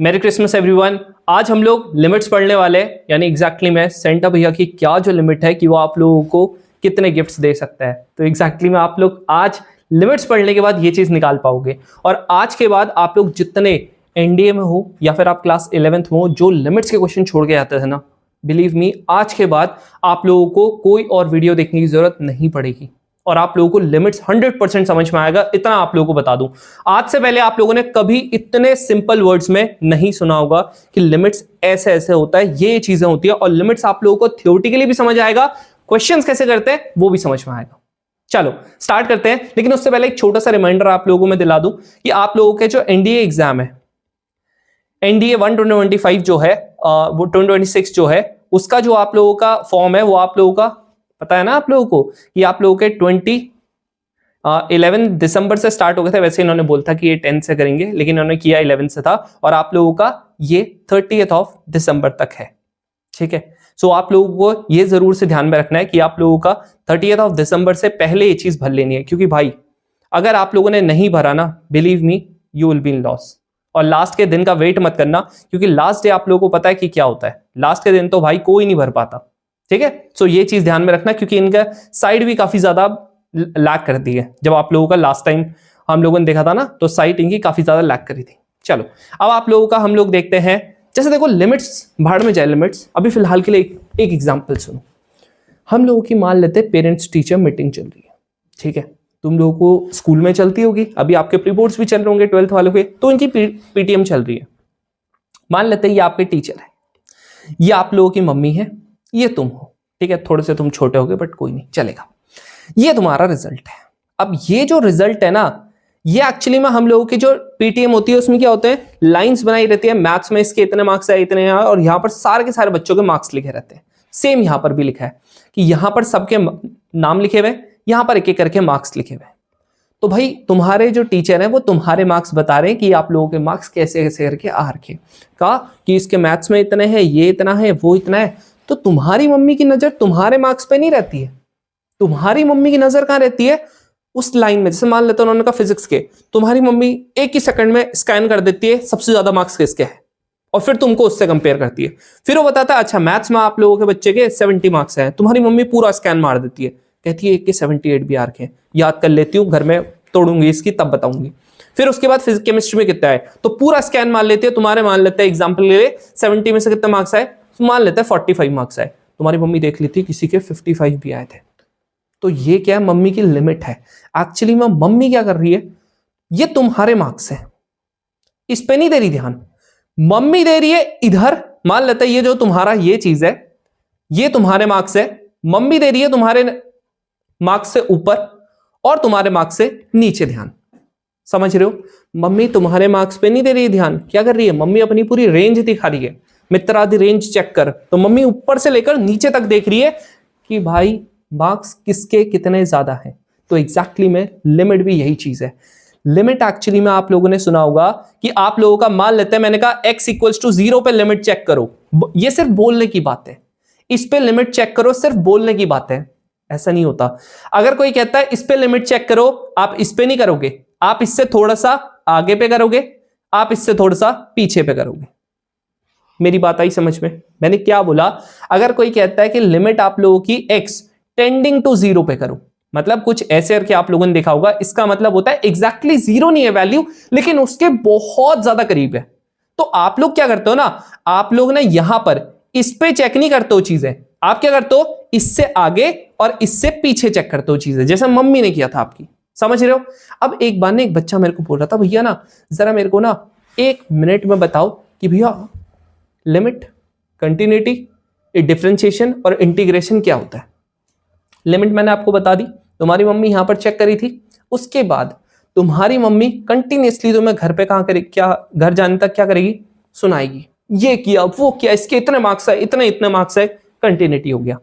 मेरी Christmas everyone. आज हम लोग लिमिट्स पढ़ने वाले हैं, यानी एग्जैक्टली मैं सेंटा भैया की क्या जो लिमिट है कि वो आप लोगों को कितने गिफ्ट्स दे सकता है। तो एग्जैक्टली में आप लोग आज लिमिट्स पढ़ने के बाद ये चीज़ निकाल पाओगे। और आज के बाद आप लोग जितने एनडीए में हो या फिर आप क्लास 11th में हो, जो लिमिट्स के क्वेश्चन छोड़ के आते थे ना, बिलीव मी आज के बाद आप लोगों को कोई और वीडियो देखने की जरूरत नहीं पड़ेगी और आप लोगों को लिमिट्स 100% समझ में आएगा। इतना आप लोगों को बता दूं, आज से पहले आप लोगों ने कभी इतने सिंपल वर्ड्स में नहीं सुना होगा कि लिमिट्स ऐसे ऐसे होता है, ये चीजें होती है। और लिमिट्स आप लोगों को थ्योरेटिकली भी समझ आएगा, क्वेश्चंस कैसे करते हैं वो भी समझ में आएगा। चलो स्टार्ट करते हैं, लेकिन उससे पहले एक छोटा सा रिमाइंडर आप लोगों को मैं दिला दूं कि आप लोगों के जो एनडीए एग्जाम है, एनडीए 125 जो है वो 2026 जो है, उसका जो आप लोगों का फॉर्म है वो आप लोगों का पता है ना आप लोगों को कि आप लोगों के 11 दिसंबर से स्टार्ट हो गए थे। वैसे इन्होंने बोला था कि ये 10 से करेंगे, लेकिन इन्होंने किया 11 से था और आप लोगों का ये 30 दिसंबर तक है। ठीक है, सो आप लोगों को ये जरूर से ध्यान में रखना है कि आप लोगों का 30 दिसंबर से पहले ये चीज भर लेनी है, क्योंकि भाई अगर आप लोगों ने नहीं भरा ना, believe me you will be in loss. और लास्ट के दिन का वेट मत करना, क्योंकि लास्ट डे आप लोगों को पता है कि क्या होता है। लास्ट के दिन तो भाई कोई नहीं भर पाता। ठीक है, सो ये चीज ध्यान में रखना, क्योंकि इनका साइड भी काफी ज्यादा लैग करती है। जब आप लोगों का लास्ट टाइम हम लोगों ने देखा था ना, तो साइट इनकी काफी ज्यादा लैग करी थी। चलो अब आप लोगों का हम लोग देखते हैं। जैसे देखो लिमिट्स, भाड़ में जाए लिमिट्स। अभी फिलहाल के लिए एक एग्जाम्पल सुनो। हम लोगों की मान लेते हैं पेरेंट्स टीचर मीटिंग चल रही है। ठीक है, तुम लोगों को स्कूल में चलती होगी, अभी आपके प्री बोर्ड्स भी चल रहे होंगे 12th वालों के, तो इनकी पीटीएम चल रही है। मान लेते हैं ये आपके टीचर है, ये आप लोगों की मम्मी है, ये तुम हो। ठीक है, थोड़े से तुम छोटे होगे बट कोई नहीं चलेगा। ये तुम्हारा रिजल्ट है। अब ये जो रिजल्ट है ना, ये एक्चुअली में हम लोगों की जो पीटीएम होती है उसमें क्या होते हैं, लाइंस बनाई रहती है। मैथ्स में इसके इतने मार्क्स आए, इतने आए, और यहाँ पर सारे के सारे बच्चों के मार्क्स लिखे रहते हैं। सेम यहाँ पर भी लिखा है कि यहाँ पर सबके नाम लिखे हुए, यहाँ पर एक एक करके मार्क्स लिखे हुए। तो भाई तुम्हारे जो टीचर हैं वो तुम्हारे मार्क्स बता रहे हैं कि आप लोगों के मार्क्स कैसे कैसे करके आ रखे। कहा कि इसके मैथ्स में इतने हैं, ये इतना है, वो इतना है। तो तुम्हारी मम्मी की नजर तुम्हारे मार्क्स पे नहीं रहती है, तुम्हारी मम्मी की नजर कहां रहती है, उस लाइन में। जैसे मान लेते हैं उन्होंने कहा फिजिक्स के, तुम्हारी मम्मी एक ही सेकंड में स्कैन कर देती है सबसे ज्यादा मार्क्स किसके हैं, और फिर तुमको उससे कंपेयर करती है। फिर वो बताता है अच्छा मैथ्स में आप लोगों के बच्चे के 70 मार्क्स हैं, तुम्हारी मम्मी पूरा स्कैन मार देती है, कहती है एक के 78 भी आ रखे हैं, याद कर लेती हूँ, घर में तोड़ूंगी इसकी तब बताऊंगी। फिर उसके बाद फिजिक्स केमिस्ट्री में कितना है, तो पूरा स्कैन मार लेती है। तुम्हारे मान लेते हैं एग्जाम्पल ले 70 में से कितने मार्क्स आए, मान लेते हैं 45 मार्क्स आए, तुम्हारी मम्मी देख लेती है किसी के 55 भी आए थे। तो ये क्या है, मम्मी की लिमिट है। एक्चुअली में मम्मी क्या कर रही है, ये तुम्हारे मार्क्स है, इस पे नहीं दे रही ध्यान। मम्मी दे रही है इधर, मान लेते हैं ये जो तुम्हारा ये चीज है, ये तुम्हारे मार्क्स है, मम्मी दे रही है तुम्हारे मार्क्स से ऊपर और तुम्हारे मार्क्स से नीचे। ध्यान समझ रहे हो, मम्मी तुम्हारे मार्क्स पे नहीं दे रही है ध्यान। क्या कर रही है, मम्मी अपनी पूरी रेंज दिखा रही है। मित्रादि रेंज चेक कर, तो मम्मी ऊपर से लेकर नीचे तक देख रही है कि भाई मार्क्स किसके कितने ज्यादा हैं। तो एग्जैक्टली में लिमिट भी यही चीज है। लिमिट एक्चुअली में आप लोगों ने सुना होगा कि आप लोगों का मान लेते हैं, मैंने कहा x = 0 पे लिमिट चेक करो, ये सिर्फ बोलने की बात है। इस पे लिमिट चेक करो, सिर्फ बोलने की बात है, ऐसा नहीं होता। अगर कोई कहता है इस पे लिमिट चेक करो, आप इस पे नहीं करोगे, आप इससे थोड़ा सा आगे पे करोगे, आप इससे थोड़ा सा पीछे पे करोगे। मेरी बात आई समझ में, मैंने क्या बोला। अगर कोई कहता है कि लिमिट आप लोगों की x टेंडिंग टू 0 पे करो, मतलब कुछ ऐसे करके आप लोगों ने देखा होगा, इसका मतलब होता है एग्जैक्टली 0 नहीं है वैल्यू, लेकिन उसके बहुत ज्यादा करीब है। तो आप लोग क्या करते हो ना, आप लोग ना यहां पर इस पे चेक नहीं करते हो चीजें, आप क्या करते हो, इससे आगे और इससे पीछे चेक करते हो चीजें, जैसे मम्मी ने किया था आपकी। समझ रहे हो। अब एक बार ना एक बच्चा मेरे को बोल रहा था, भैया ना जरा मेरे को ना 1 मिनट में बताओ कि भैया लिमिट, कंटिन्यूटी, डिफरेंशिएशन और इंटीग्रेशन क्या होता है। लिमिट मैंने आपको बता दी, तुम्हारी मम्मी यहां पर चेक करी थी। उसके बाद तुम्हारी मम्मी कंटिन्यूअसली तुम्हें घर पे कहां करेगी, क्या घर जाने तक क्या करेगी, सुनाएगी, ये किया वो किया, इसके इतने मार्क्स है, इतने इतने मार्क्स है, कंटिन्यूटी हो गया।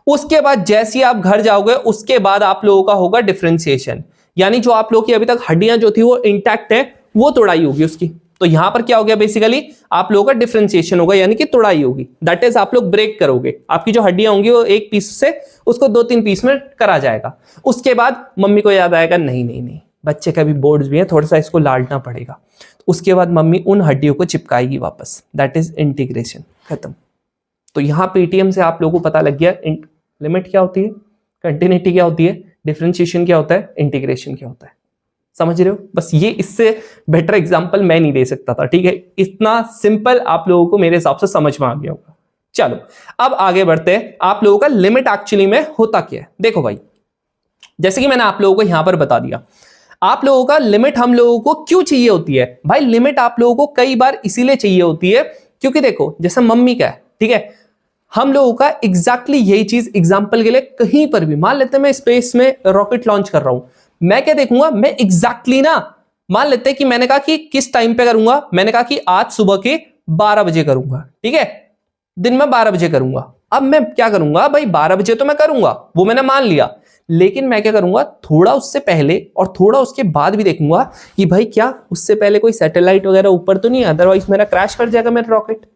उसके बाद जैसे ही आप घर जाओगे, उसके बाद आप लोगों का होगा डिफरेंशिएशन, यानी जो आप लोगों की अभी तक हड्डियां जो थी वो इंटैक्ट है, वो तोड़ाई होगी उसकी। तो यहां पर क्या हो गया, बेसिकली आप लोगों का डिफरेंशिएशन होगा, यानी कि तोड़ाई होगी। दैट इज आप लोग ब्रेक करोगे, आपकी जो हड्डियां होंगी वो एक पीस से उसको 2-3 पीस में करा जाएगा। उसके बाद मम्मी को याद आएगा नहीं नहीं नहीं बच्चे का भी बोर्ड्स भी है, थोड़ा सा इसको लाड़ना पड़ेगा। उसके बाद मम्मी उन हड्डियों को चिपकाएगी वापस, दैट इज इंटीग्रेशन, खत्म। तो यहाँ पेटीएम से आप लोगों को पता लग गया लिमिट क्या होती है, कंटिन्यूटी क्या होती है, डिफरेंशिएशन क्या होता है, इंटीग्रेशन क्या होता है। समझ रहे हो? बस ये, इससे बेटर एग्जांपल मैं नहीं दे सकता था, ठीक है। इतना सिंपल आप लोगों को मेरे हिसाब से समझ में आ गया होगा। चलो अब आगे बढ़ते हैं, आप लोगों का लिमिट एक्चुअली में होता क्या है। देखो भाई, जैसे कि मैंने आप लोगों को यहां पर बता दिया, आप लोगों का लिमिट हम लोगों को क्यों चाहिए होती है भाई। लिमिट आप लोगों को कई बार इसीलिए चाहिए होती है क्योंकि देखो, जैसे मम्मी का है, ठीक है, हम लोगों का एग्जैक्टली यही चीज एग्जांपल के लिए कहीं पर भी, मान लेते हैं मैं स्पेस में रॉकेट लॉन्च कर रहा हूं, मैं क्या देखूंगा, मैं एग्जैक्टली ना, मान लेते हैं कि मैंने कहा कि किस टाइम पे करूंगा, मैंने कहा कि आज सुबह के 12 बजे करूंगा, ठीक है, दिन में 12 बजे करूंगा। अब मैं क्या करूंगा भाई, 12 बजे तो मैं करूंगा, वो मैंने मान लिया, लेकिन मैं क्या करूंगा, थोड़ा उससे पहले और थोड़ा उसके बाद भी देखूंगा कि भाई क्या उससे पहले कोई सैटेलाइट वगैरह ऊपर तो नहीं है, अदरवाइज मेरा क्रैश कर जाएगा मेरा रॉकेट।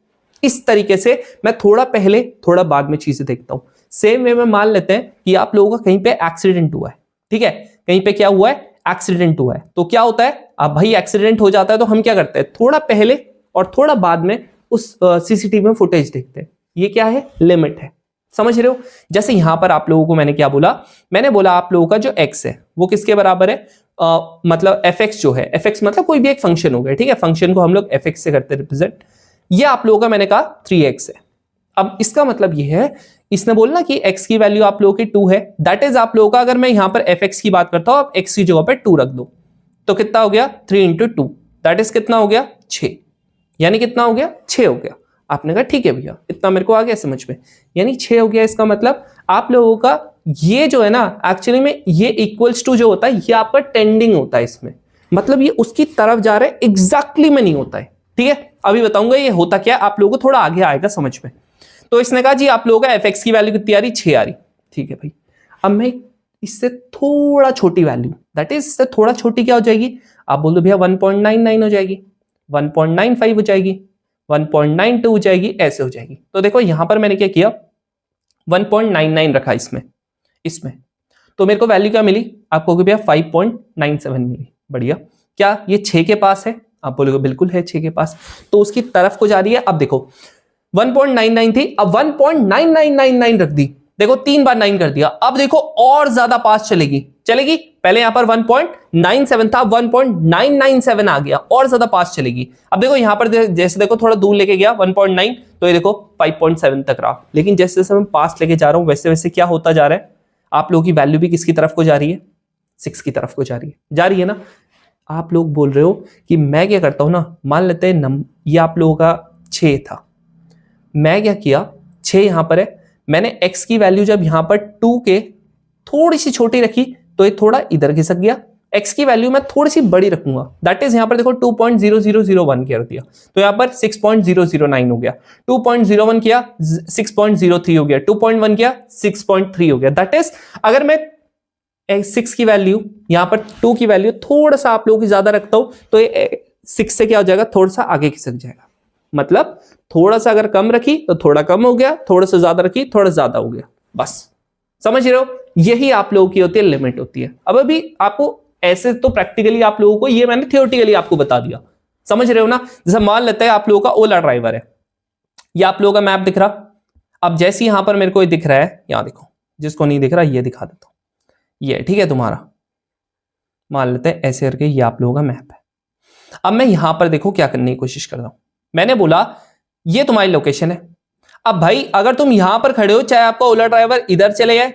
इस तरीके से मैं थोड़ा पहले थोड़ा बाद में चीजें देखता हूं। सेम वे में मान लेते हैं कि आप लोगों का कहीं पे एक्सीडेंट हुआ है, ठीक है, कहीं पे क्या हुआ है, एक्सीडेंट हुआ है, तो क्या होता है, अब भाई एक्सीडेंट हो जाता है तो हम क्या करते हैं, थोड़ा पहले और थोड़ा बाद में उस सीसीटीवी में फुटेज देखते हैं। ये क्या है, लिमिट है। समझ रहे हो? जैसे यहां पर आप लोगों को मैंने क्या बोला, मैंने बोला आप लोगों का जो x है वो किसके बराबर है, मतलब fx जो है, fx मतलब कोई भी एक फंक्शन हो गया, ठीक है, फंक्शन को हम लोग fx से करते हैं रिप्रेजेंट। ये आप लोगों का मैंने कहा 3x है। अब इसका मतलब ये है, इसने बोलना कि x की वैल्यू आप लोगों की 2 है, दैट इज आप लोगों का, अगर मैं यहां पर fx की बात करता हूं, आप x की जगह पे 2 रख दो, तो कितना हो गया, 3 इंटू 2, दैट इज कितना हो गया, 6, यानी कितना हो गया, 6 हो गया। आपने कहा ठीक है भैया, इतना मेरे को आ गया समझ में, यानी 6 हो गया। इसका मतलब आप लोगों का ये जो है ना, एक्चुअली में ये इक्वल्स टू जो होता है, ये आपका टेंडिंग होता है, इसमें मतलब ये उसकी तरफ जा रहा है, एग्जैक्टली में नहीं होता है, ठीक है। अभी बताऊंगा ये होता क्या, आप लोगों को थोड़ा आगे आएगा समझ में। तो इसने कहा जी आप लोगों का fx की वैल्यू कितनी आ रही, 6 आ रही, ठीक है भाई। अब मैं इससे थोड़ा छोटी वैल्यू, दैट इज इससे थोड़ा छोटी क्या हो जाएगी, आप बोल दो भैया 1.99 हो जाएगी, 1.95 हो जाएगी, 1.92 हो जाएगी, ऐसे हो जाएगी। तो देखो यहां पर मैंने क्या किया, 1.99 रखा इसमें तो मेरे को वैल्यू क्या मिली, आपको भैया 5.97 मिली। बढ़िया। क्या ये 6 के पास है, आप बोलोगे बिल्कुल है 6 के पास, तो उसकी तरफ को जा रही है। अब देखो 1.99 थी, अब 1.9999 रख दी, देखो 3 बार 9 कर दिया, अब देखो और ज्यादा पास चलेगी, पहले यहां पर 1.97 था, 1.997 आ गया, और ज्यादा पास चलेगी। अब देखो यहां पर जैसे देखो थोड़ा दूर लेके गया 1.9, तो ये देखो 5.7 तक रहा, लेकिन जैसे जैसे मैं पास लेके जा रहा हूं वैसे वैसे क्या होता जा रहा है, आप लोगों की वैल्यू भी किसकी तरफ को जा रही है, 6 की तरफ को जा रही है ना। आप लोग बोल रहे हो कि मैं क्या करता हूं ना, मान लेते हैं ये आप लोगों का 6 था, मैं क्या किया, 6 यहां पर है, मैंने x की वैल्यू जब यहां पर 2 के थोड़ी सी छोटी रखी तो ये थोड़ा इधर खिसक गया, x की वैल्यू मैं थोड़ी सी बड़ी रखूंगा, दैट इज यहां पर देखो 2.0001 कर दिया, तो यहां पर 6.009 हो गया, 2.01 किया 6.03 हो गया, 2.1 किया 6.3 हो गया, दैट इज अगर मैं 6 की वैल्यू यहां पर 2 की वैल्यू थोड़ा सा आप लोगों की ज्यादा रखता हूं, तो ये 6 से क्या हो जाएगा, थोड़ा सा आगे खिसक जाएगा। मतलब थोड़ा सा अगर कम रखी तो थोड़ा कम हो गया, थोड़ा सा ज्यादा रखी थोड़ा ज्यादा हो गया, बस समझ रहे हो, यही आप लोगों की होती है, लिमिट होती है। अब अभी आपको ऐसे तो प्रैक्टिकली आप लोगों को, ये मैंने थियोरेटिकली आपको बता दिया, समझ रहे हो ना। जैसे मान लेते हैं आप लोगों का ओला ड्राइवर है, ये आप लोगों का मैप दिख रहा, अब जैसे यहां पर मेरे को ये दिख रहा है, यहां देखो, जिसको नहीं दिख रहा ये दिखा देता हूं, ये ठीक है तुम्हारा, मान लेते हैं ऐसे करके ये आप लोगों का मैप है। अब मैं यहां पर देखो क्या करने की कोशिश कर रहा हूं, मैंने बोला ये तुम्हारी लोकेशन है। अब भाई अगर तुम यहां पर खड़े हो, चाहे आपका ओला ड्राइवर इधर चले जाए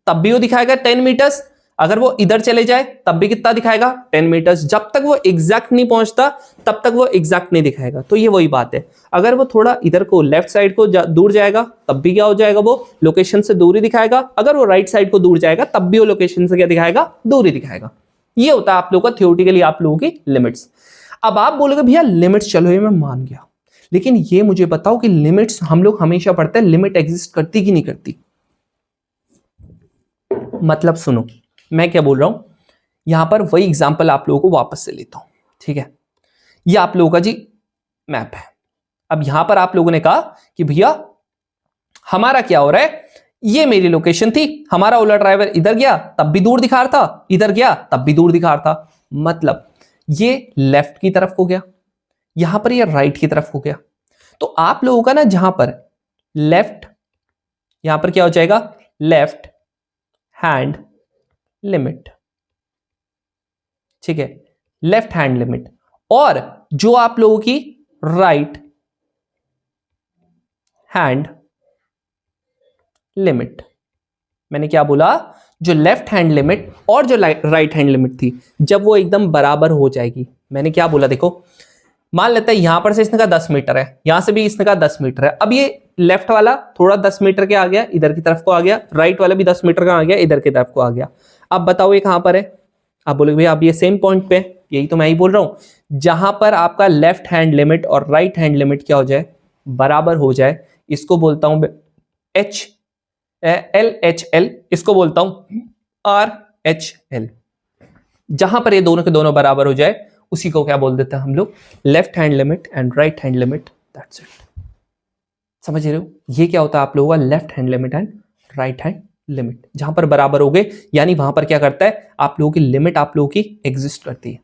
तब भी वो दिखाएगा 10 मीटर्स, अगर वो इधर चले जाए तब भी कितना दिखाएगा, 10 मीटर्स। जब तक वो एग्जैक्ट नहीं पहुंचता तब तक वो एग्जैक्ट नहीं दिखाएगा। तो ये वही बात है, अगर वो थोड़ा इधर को लेफ्ट साइड को दूर जाएगा तब भी क्या हो जाएगा, वो लोकेशन से दूर ही दिखाएगा, अगर वो राइट साइड को दूर जाएगा तब भी वो लोकेशन से क्या दिखाएगा, दूर ही दिखाएगा। ये होता है आप लोगों का थियोरेटिकली आप लोगों की लिमिट्स। अब आप बोलोगे भैया लिमिट्स, चलो ये मैं मान गया, लेकिन ये मुझे बताओ कि लिमिट्स हम लोग हमेशा पढ़ते हैं, लिमिट एग्जिस्ट करती कि नहीं करती। मतलब सुनो मैं क्या बोल रहा हूं, यहां पर वही एग्जांपल आप लोगों को वापस से लेता हूं, ठीक है। ये आप लोगों का जी मैप है। अब यहां पर आप लोगों ने कहा कि भैया हमारा क्या हो रहा है, ये मेरी लोकेशन थी, हमारा ओला ड्राइवर इधर गया तब भी दूर दिखा रहा था, इधर गया तब भी दूर दिखा रहा था, मतलब ये लेफ्ट की तरफ हो गया, यहां पर ये राइट की तरफ हो गया। तो आप लोगों का ना जहां पर लेफ्ट, यहां पर क्या हो जाएगा, लेफ्ट हैंड लिमिट, ठीक है, लेफ्ट हैंड लिमिट। और जो आप लोगों की राइट हैंड लिमिट, मैंने क्या बोला, जो लेफ्ट हैंड लिमिट और जो राइट हैंड लिमिट थी, जब वो एकदम बराबर हो जाएगी, मैंने क्या बोला, देखो मान लेते हैं यहां पर से इसने कहा 10 मीटर है, यहां से भी इसने कहा 10 मीटर है। अब ये लेफ्ट वाला थोड़ा 10 मीटर के आ गया, इधर की तरफ को आ गया, राइट वाला भी 10 मीटर का आ गया, इधर की तरफ को आ गया। अब बताओ ये कहां पर है, आप बोलोगे भैया अब ये सेम पॉइंट पे, यही तो मैं ही बोल रहा हूं, जहां पर आपका लेफ्ट हैंड लिमिट और राइट हैंड लिमिट क्या हो जाए, बराबर हो जाए, इसको बोलता हूं LHL, इसको बोलता हूं RHL। जहां पर ये दोनों के दोनों बराबर हो जाए उसी को क्या बोल देते हैं हम लोग, left hand limit and right hand limit, that's it. समझ रहे हो, ये क्या होता है आप लोगों का left hand limit and right hand limit, जहां पर बराबर हो गए, यानी वहां पर क्या करता है, आप लोगों की लिमिट आप लोगों की एग्जिस्ट करती है।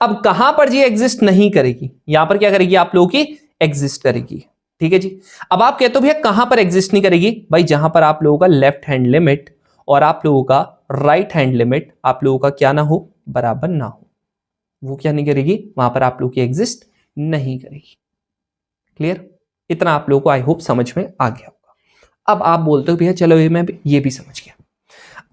अब कहां पर ये एग्जिस्ट नहीं करेगी, यहां पर क्या करेगी, आप लोगों की एग्जिस्ट करेगी, ठीक है जी। अब आप कहते हो भैया कहां पर एग्जिस्ट नहीं करेगी, भाई जहां पर आप लोगों का लेफ्ट हैंड लिमिट और आप लोगों का राइट हैंड लिमिट आप लोगों का क्या ना हो, बराबर ना हो, वो क्या नहीं करेगी, वहां पर आप लोगों की एग्जिस्ट नहीं करेगी। क्लियर, इतना आप लोगों को आई होप समझ में आ गया होगा। अब आप बोलते हो भैया चलो ये मैं ये भी समझ गया,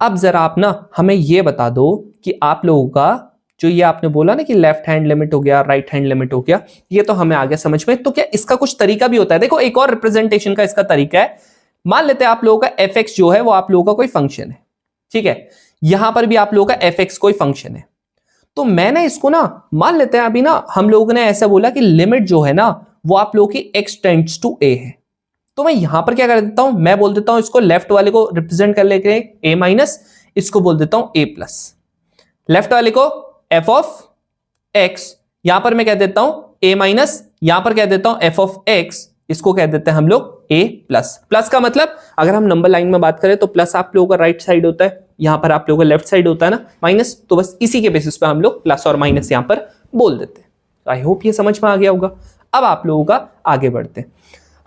अब जरा आप ना हमें ये बता दो कि आप लोगों का जो ये आपने बोला ना कि लेफ्ट हैंड लिमिट हो गया, राइट हैंड लिमिट हो गया, ये तो हमें आ गया समझ में, तो क्या इसका कुछ तरीका भी होता है। देखो एक और रिप्रेजेंटेशन का इसका तरीका है, मान लेते हैं आप लोगों का fx जो है वो आप लोगों का कोई फंक्शन है, ठीक है, यहां पर भी आप लोगों का fx कोई फंक्शन है, तो मैंने इसको ना मान लेते हैं अभी ना हम लोगों ने ऐसा बोला कि लिमिट जो है ना वो आप लोगों की x टेंड्स टू a है, तो मैं यहां पर क्या कर देता हूं, मैं बोल देता हूं इसको लेफ्ट वाले को रिप्रेजेंट कर लेके a माइनस, इसको बोल देता हूं a प्लस, लेफ्ट वाले को f ऑफ x, यहां पर मैं कह देता हूं a माइनस, यहां पर कह देता हूं f ऑफ x, इसको कह देते हैं हम लोग a प्लस। प्लस का मतलब अगर हम नंबर लाइन में बात करें तो प्लस आप लोगों का राइट साइड होता है, यहां पर आप लोगों का लेफ्ट साइड होता है ना माइनस, तो बस इसी के बेसिस पे हम लोग प्लस और माइनस यहां पर बोल देते हैं। आई होप ये समझ में आ गया होगा। अब आप लोगों का आगे बढ़ते हैं,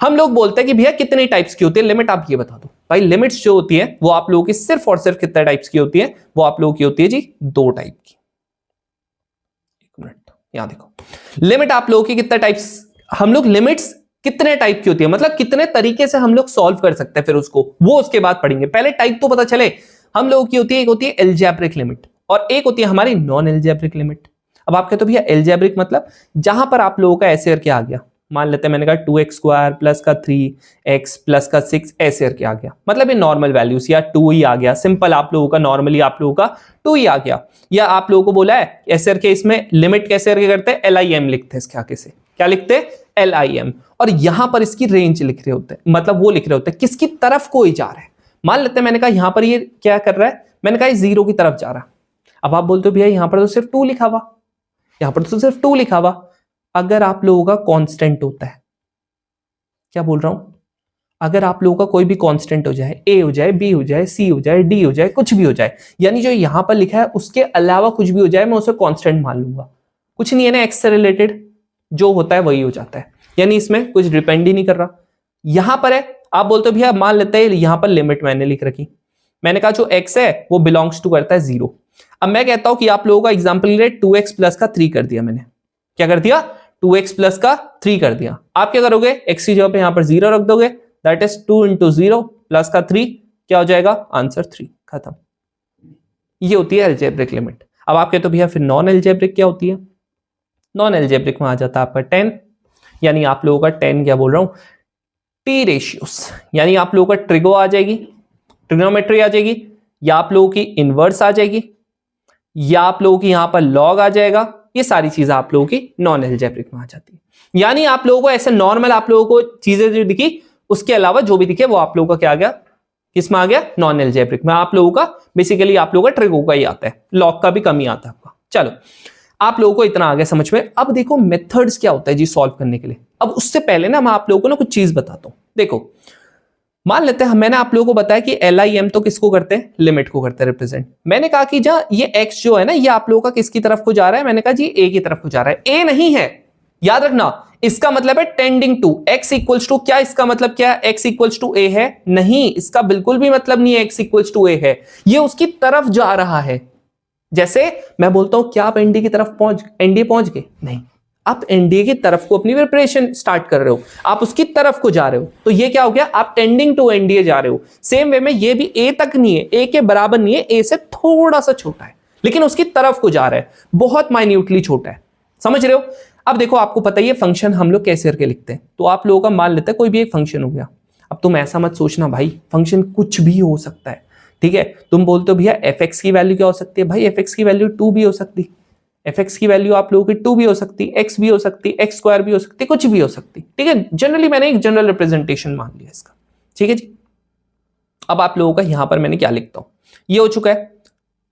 हम लोग बोलते हैं कि भैया कितने टाइप्स की होती है लिमिट, आप ये बता दो। भाई लिमिट्स जो होती है वो आप लोगों की सिर्फ और सिर्फ कितने टाइप्स की होती है, वो आप लोगों की होती है जी 2 टाइप की। एक मिनट यहां देखो, लिमिट आप लोगों की कितने टाइप्स, हम लोग लिमिट्स कितने टाइप की होती है, मतलब कितने तरीके से हम लोग सॉल्व कर सकते हैं, फिर उसको वो उसके बाद पढ़ेंगे, पहले टाइप तो पता चले। हम लोगों की होती है, एक होती है एल्जेब्रिक लिमिट और एक होती है हमारी नॉन एल्जेब्रिक लिमिट। अब आप कहते हो भैया एल्जेब्रिक मतलब जहां पर आप लोगों का ऐसे करके आ गया, मान लेते हैं मैंने कहा 2x स्क्वायर प्लस का 3x प्लस का 6 ऐसे करके आ गया, मतलब ये नॉर्मल वैल्यूज या 2 ही आ गया, सिंपल आप लोगों का नॉर्मली आप लोगों का 2 ही आ गया। या आप लोगों को बोला है ऐसे करके, इसमें लिमिट कैसे करके करते हैं, LIM लिखते हैं इसके आगे से, क्या लिखते हैं LIM, और यहां पर इसकी रेंज लिख रहे होते हैं, मतलब वो लिख रहे होते हैं किसकी तरफ कोई जा रहा है। मान लेते हैं मैंने कहा यहां पर ये क्या कर रहा है, मैंने कहा 0 की तरफ जा रहा है। अब आप बोलते हो भैया यहां पर तो सिर्फ 2 लिखा हुआ, यहां पर तो सिर्फ 2 लिखा हुआ। अगर आप लोगों का कांस्टेंट होता है, क्या बोल रहा हूं, अगर आप लोगों का कोई भी कांस्टेंट हो जाए, A हो जाए, B हो जाए, C हो जाए, D हो जाए, कुछ भी हो जाए, यानी जो यहां पर लिखा है उसके अलावा कुछ भी हो जाए, मैं उसे कांस्टेंट मान लूंगा। कुछ नहीं है ना, x से रिलेटेड जो होता है वही हो जाता है, यानी इसमें कुछ डिपेंड ही नहीं कर रहा। यहां पर है, आप बोलते हो भैया मान लेते हैं यहां पर लिमिट मैंने लिख रखी, मैंने कहा जो x है वो बिलोंग्स टू करता है 0। अब मैं कहता हूं कि आप लोगों का एग्जांपल ले 2x प्लस का 3 कर दिया, मैंने क्या कर दिया, 2x प्लस का 3 कर दिया। आप क्या करोगे, x की जगह पे यहां पर 0 रख दोगे, दैट इज 2 इंटू 0 प्लस का 3, क्या हो जाएगा आंसर 3, खत्म। ये होती है एल्जेब्रिक लिमिट। अब आप कहते हो भैया फिर नॉन एल्जेब्रिक क्या होती है, नॉन एल्जेब्रिक में आ जाता है आपका 10, यानी आप लोगों का 10 क्या बोल रहा हूं, टी रेशियोस, यानी आप लोगों का ट्रिगो आ जाएगी, ट्रिग्नोमेट्री आ जाएगी, या आप लोगों की इनवर्स आ जाएगी, या आप लोगों की यहां पर लॉग आ जाएगा। ये सारी चीजें आप लोगों की नॉन एल्जेब्रिक में आ जाती है। यानी आप लोगों को ऐसे नॉर्मल आप लोगों को चीजें जो दिखी उसके अलावा जो भी दिखे वो आप लोगों का क्या आ गया, किस में आ गया, नॉन एल्जेब्रिक में। आप लोगों का बेसिकली आप लोगों का ट्रिगो का ही आता है, लॉग का भी कम ही आता है आपका। चलो आप लोगों को इतना आ गया समझ में। अब देखो मेथड्स क्या होता है जी सॉल्व करने के लिए। अब उससे पहले ना मैं आप लोगों को ना कुछ चीज बताता हूं। देखो मान लेते हैं मैंने आप लोगों को बताया कि LIM तो किसको करते हैं, लिमिट को करते हैं रिप्रेजेंट। मैंने कहा कि जहां ये x जो है ना ये आप लोगों का किसकी तरफ को जा रहा है, मैंने कहा जी a की तरफ को जा रहा है, a नहीं है, याद रखना इसका मतलब है tending to, x equals to, क्या इसका मतलब क्या है, x इक्वल्स टू a है, नहीं इसका बिल्कुल भी मतलब नहीं है x इक्वल्स टू a है, ये उसकी तरफ जा रहा है। जैसे मैं बोलता हूं क्या आप एनडीए की तरफ एनडीए पहुंच गए, नहीं, आप एनडीए की तरफ को अपनी प्रिपरेशन स्टार्ट कर रहे हो, आप उसकी तरफ को जा रहे हो, तो ये क्या हो गया, आप टेंडिंग टू एनडीए जा रहे हो। सेम वे में ये भी ए तक नहीं है, ए के बराबर नहीं है, ए से थोड़ा सा छोटा है, लेकिन उसकी तरफ को जा रहा है, बहुत माइन्यूटली छोटा है, समझ रहे हो। अब देखो आपको पता ही है फंक्शन हम लोग कैसे करके लिखते हैं, तो आप लोगों का मान लेते हैं कोई भी एक फंक्शन हो गया। अब तुम ऐसा मत सोचना भाई फंक्शन कुछ भी हो सकता है, ठीक है, तुम बोलते हो भैया fx की वैल्यू क्या हो सकती है, भाई fx की वैल्यू 2 भी हो सकती, fx की वैल्यू आप लोगों की 2 भी हो सकती, x भी हो सकती, x स्क्वायर भी हो सकती, कुछ भी हो सकती, ठीक है। जनरली मैंने एक जनरल रिप्रेजेंटेशन मान लिया इसका, ठीक है जी। अब आप लोगों का यहां पर मैंने क्या लिखता हूं, ये हो चुका है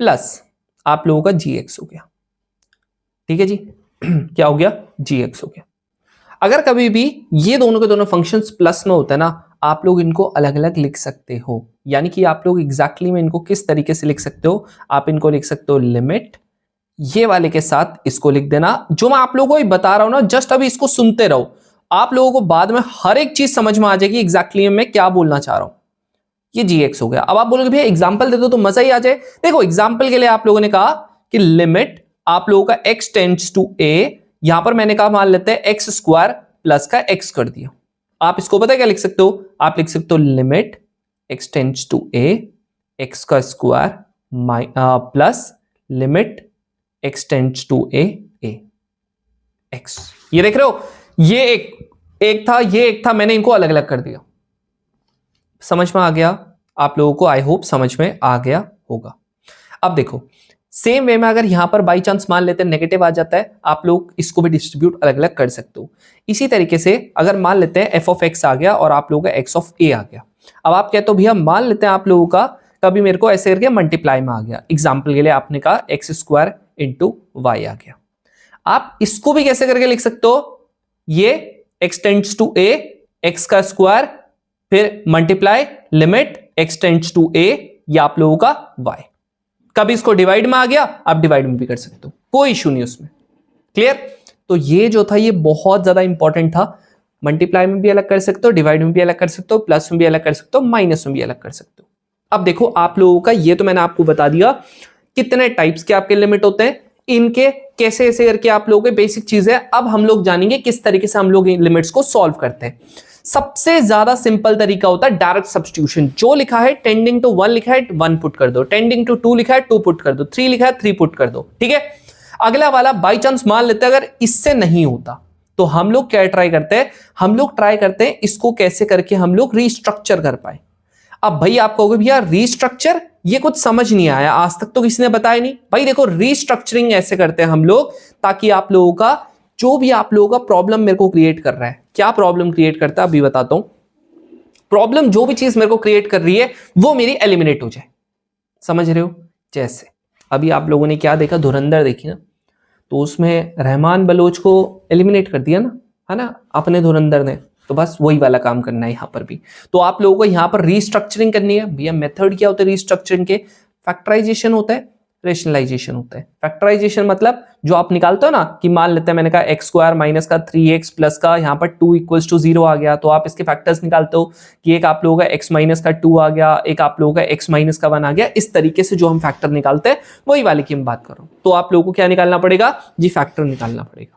प्लस आप लोगों का gx हो गया, ठीक है जी क्या हो गया, gx हो गया। अगर कभी भी ये दोनों के दोनों फंक्शंस प्लस में होते हैं ना, आप लोग इनको अलग अलग लिख सकते हो, यानी कि आप लोग एग्जैक्टली में इनको किस तरीके से लिख सकते हो, आप इनको लिख सकते हो लिमिट, ये वाले के साथ इसको लिख देना, जो मैं आप लोगों को बता रहा हूं ना, जस्ट अभी इसको सुनते रहो, आप लोगों को बाद में हर एक चीज समझ में आ जाएगी एग्जैक्टली मैं क्या बोलना चाह रहा हूं। ये gx हो गया। अब आप बोलोगे भैया एग्जाम्पल दे दो तो मजा ही आ जाए। देखो एग्जाम्पल के लिए आप लोगों ने कहा कि लिमिट आप लोगों का x टेंड्स टू a, यहां पर मैंने कहा मान लेते हैं एक्स स्क्वायर प्लस का x कर दिया। आप इसको पता है क्या लिख सकते हो, आप लिख सकते हो limit x tends to a x का square plus limit x tends to a x। ये देख रहे हो, ये एक था, ये एक था, मैंने इनको अलग अलग कर दिया। समझ में आ गया आप लोगों को, आई होप समझ में आ गया होगा। अब देखो सेम वे में अगर यहां पर बाई चांस मान लेते हैं नेगेटिव आ जाता है, आप लोग इसको भी डिस्ट्रीब्यूट अलग अलग कर सकते हो। इसी तरीके से अगर मान लेते हैं f ऑफ x आ गया और आप लोगों का x ऑफ a आ गया, अब आप कहते हो भैया मान लेते हैं आप लोगों का कभी मेरे को ऐसे करके मल्टीप्लाई में आ गया, एग्जाम्पल के लिए आपने कहा एक्स स्क्वायर इंटू वाई आ गया। आप इसको भी कैसे करके लिख सकते हो, ये x tends to a x का स्क्वायर फिर multiply limit x tends to a, या आप लोगों का y। कभी इसको डिवाइड में आ गया, आप डिवाइड में भी कर सकते हो, कोई इशू नहीं उसमें। क्लियर। तो ये जो था ये बहुत ज्यादा इंपॉर्टेंट था, मल्टीप्लाई में भी अलग कर सकते हो, डिवाइड में भी अलग कर सकते हो, प्लस में भी अलग कर सकते हो, माइनस में भी अलग कर सकते हो। अब देखो आप लोगों का ये तो मैंने आपको बता दिया कितने टाइप्स के आपके लिमिट होते हैं, इनके कैसे ऐसे करके आप लोगों के बेसिक चीज है। अब हम लोग जानेंगे किस तरीके से हम लोग लिमिट्स को सॉल्व करते हैं। सबसे ज्यादा सिंपल तरीका होता है डायरेक्ट सब्स्टिट्यूशन। जो लिखा है टेंडिंग टू 1 लिखा है 1 पुट कर दो, टेंडिंग टू 2 लिखा है 2 पुट कर दो, 3 लिखा है 3 पुट कर दो, ठीक है। अगला वाला बाई चांस मान लेते हैं अगर इससे नहीं होता तो हम लोग क्या ट्राई करते हैं, हम लोग ट्राई करते हैं इसको कैसे करके हम लोग रीस्ट्रक्चर कर पाए। अब भाई आप कहोगे भैया रीस्ट्रक्चर, ये कुछ समझ नहीं आया, आज तक तो किसी ने बताया नहीं। भाई देखो रीस्ट्रक्चरिंग ऐसे करते हैं हम लोग ताकि आप लोगों का जो भी आप लोगों का प्रॉब्लम मेरे को क्रिएट कर रहा है, क्या प्रॉब्लम क्रिएट करता है अभी बताता हूं। प्रॉब्लम जो भी चीज मेरे को क्रिएट कर रही है वो मेरी एलिमिनेट हो जाए, समझ रहे हो। जैसे अभी आप लोगों ने क्या देखा, धुरंधर देखी ना, तो उसमें रहमान बलोच को एलिमिनेट कर दिया ना, है ना, अपने धुरंधर ने। तो बस वही वाला काम करना है यहां पर भी। तो आप लोगों को यहां पर रीस्ट्रक्चरिंग करनी है। भैया मेथड क्या होता है रीस्ट्रक्चरिंग के, फैक्टराइजेशन होता है, रेशनलाइजेशन होता है। फैक्टराइजेशन मतलब जो आप निकालते हो ना कि मान लेते हैं मैंने कहा एक्स स्क्वायर माइनस का 3x प्लस का यहाँ पर 2 इक्वल्स टू 0 आ गया, तो आप इसके फैक्टर्स निकालते हो कि एक आप लोगों का x माइनस का 2 आ गया, एक आप लोगों का x माइनस का 1 आ गया। इस तरीके से जो हम फैक्टर निकालते हैं वही वाले की हम बात कर रहा हूं। तो आप लोगों को क्या निकालना पड़ेगा जी, फैक्टर निकालना पड़ेगा।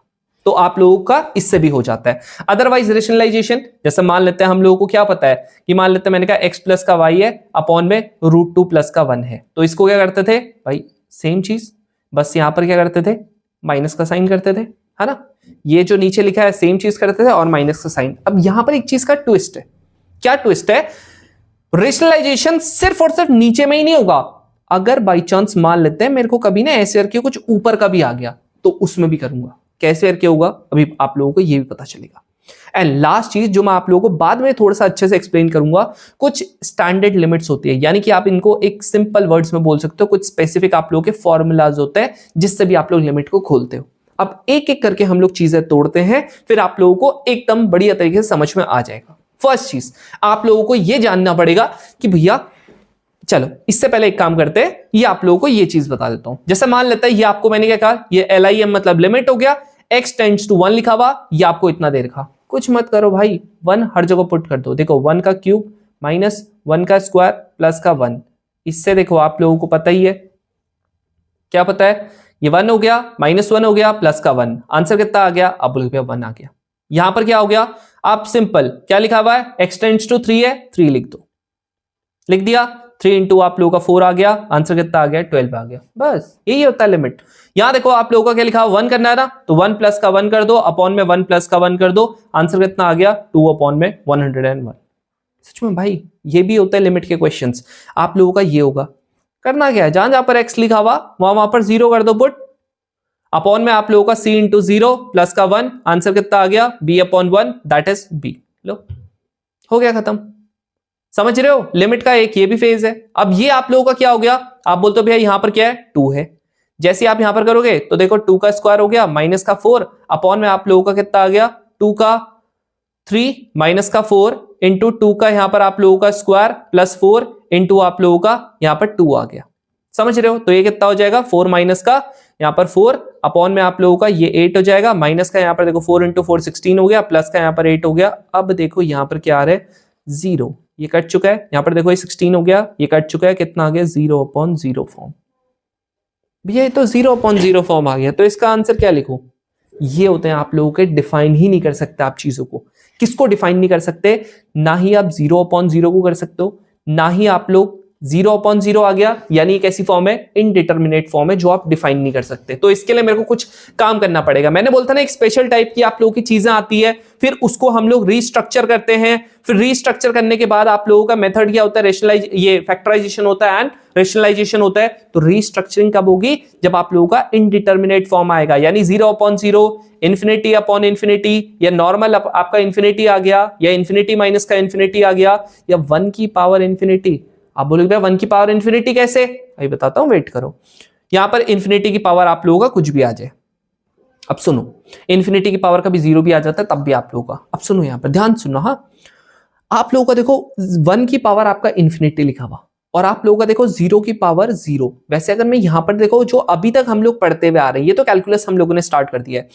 तो आप लोगों का इससे भी हो जाता है। अदरवाइज रेशनलाइजेशन, जैसे मान लेते हैं हम लोगों को क्या पता है कि मान लेते हैं मैंने कहा x प्लस का y है अपॉन में √2 प्लस का 1 है, तो इसको क्या करते थे भाई, सेम चीज, बस यहां पर क्या करते थे, माइनस का साइन करते थे, है ना। ये जो नीचे लिखा है सेम चीज करते थे और माइनस का साइन। अब यहां पर एक चीज का ट्विस्ट है, क्या ट्विस्ट है, रेशनलाइजेशन सिर्फ और सिर्फ नीचे में ही नहीं होगा। अगर बाई चांस मान लेते हैं मेरे को कभी ना ऐसे करके कुछ ऊपर का भी आ गया तो उसमें भी करूंगा। कैसे करके होगा अभी आप लोगों को ये भी पता चलेगा। एंड लास्ट चीज जो मैं आप लोगों को बाद में थोड़ा सा अच्छे से एक्सप्लेन करूंगा, कुछ स्टैंडर्ड लिमिट्स होती है, यानी कि आप इनको एक सिंपल वर्ड्स में बोल सकते हो, कुछ स्पेसिफिक आप लोगों के फॉर्मूलाज होते हैं जिससे भी आप लोग लिमिट को खोलते हो। अब एक एक करके हम लोग चीजें तोड़ते हैं, फिर आप लोगों को एकदम बढ़िया तरीके से समझ में आ जाएगा। फर्स्ट चीज आप लोगों को ये जानना पड़ेगा कि भैया चलो इससे पहले एक काम करते हैं, ये आप लोगों को ये चीज बता देता हूं। जैसे मान लेता है ये आपको मैंने क्या कहा, ये LIM मतलब लिमिट हो गया, x टेंड्स टू 1 लिखा हुआ, ये आपको इतना दे रखा। कुछ मत करो भाई, 1 हर जगह पुट कर दो। देखो 1 का क्यूब माइनस 1 का स्क्वायर प्लस का 1, इससे देखो आप लोगों को पता ही है, क्या पता है, ये 1 हो गया माइनस 1 हो गया प्लस का 1, आंसर कितना आ गया, अब बोल भैया 1 आ गया। यहां पर क्या हो गया, आप सिंपल क्या लिखा हुआ है, x टेंड्स टू 3 है, 3 लिख दो, लिख दिया। 3 इंटू आप लोगों का 4 आ गया, आंसर कितना आ गया, 12 आ गया। बस यही होता है लिमिट। यहां देखो आप लोगों का क्या लिखा, 1 करना है ना, तो 1 प्लस का 1 कर दो, अपॉन में 1 प्लस का 1 कर दो, आंसर कितना आ गया, 2 अपॉन में 101। सच में भाई ये भी होता है लिमिट के क्वेश्चंस। आप लोगों का ये होगा, करना क्या है, जहां पर x लिखा हुआ वहां पर 0 कर दो पुट, अपॉन में आप लोगों का c इंटू 0 प्लस का 1, आंसर कितना आ गया, b upon 1 that is b। लो हो गया खत्म। समझ रहे हो, लिमिट का एक ये भी फेज है। अब ये आप लोगों का क्या हो गया, आप बोलते हो भैया यहां पर क्या है, 2 है। जैसे आप यहां पर करोगे तो देखो 2 का स्क्वायर हो गया माइनस का 4, अपॉन में आप लोगों का कितना आ गया, 2 का 3 माइनस का 4 इंटू 2 का यहां पर आप लोगों का स्क्वायर प्लस 4 इंटू आप लोगों का यहां पर 2 आ गया। समझ रहे हो, तो ये कितना हो जाएगा, 4 माइनस का यहां पर 4 अपॉन में आप लोगों का ये 8 हो जाएगा, माइनस का यहां पर देखो 4 इंटू 4 16 हो गया, प्लस का यहां पर 8 हो गया। अब देखो यहां पर क्या आ रहा है, 0, ये कट चुका है, यहां पर देखो ये 16 हो गया, ये कट चुका है, कितना आ गया, 0 अपॉन 0 फॉर्म। भैया ये तो 0 अपॉन 0 फॉर्म आ गया, तो इसका आंसर क्या लिखूं। ये होते हैं आप लोगों के, डिफाइन ही नहीं कर सकते आप चीजों को। किसको डिफाइन नहीं कर सकते, ना ही आप 0 अपॉन 0 को कर सकते हो, ना ही आप लोग 0 अपॉन 0 आ गया, यानी एक ऐसी फॉर्म है, इनडिटर्मिनेट फॉर्म है, जो आप डिफाइन नहीं कर सकते। तो इसके लिए मेरे को कुछ काम करना पड़ेगा। मैंने बोलता ना एक स्पेशल टाइप की आप लोगों की चीजें आती है, फिर उसको हम लोग रीस्ट्रक्चर करते हैं, फिर रीस्ट्रक्चर करने के बाद आप लोगों का मेथड क्या होता है, रेशनलाइज, ये फैक्टराइजेशन होता है एंड रेशनलाइजेशन होता है। तो रीस्ट्रक्चरिंग कब होगी, जब आप लोगों का इनडिटर्मिनेट फॉर्म आएगा, यानी 0 अपॉन 0, इंफिनिटी अपॉन इंफिनिटी, या नॉर्मल आपका इंफिनिटी आ गया, या इंफिनिटी माइनस का इंफिनिटी आ गया, या 1 की पावर इंफिनिटी। आप बोलोगे भैया 1 की पावर इंफिनिटी कैसे, अभी बताता हूं, वेट करो। यहां पर इंफिनिटी की पावर आप लोगों का कुछ भी आ जाए। अब सुनो, इंफिनिटी की पावर का भी 0 भी आ जाता है तब भी आप लोगों का। अब सुनो, यहां पर ध्यान सुनो, हाँ आप लोगों का देखो 1 की पावर आपका इंफिनिटी लिखा हुआ, और आप लोगों का देखो 0 की पावर 0। वैसे अगर मैं यहां पर देखो, जो अभी तक हम लोग पढ़ते हुए आ रहे हैं, ये तो कैलकुलस हम लोगों ने स्टार्ट कर दिया है।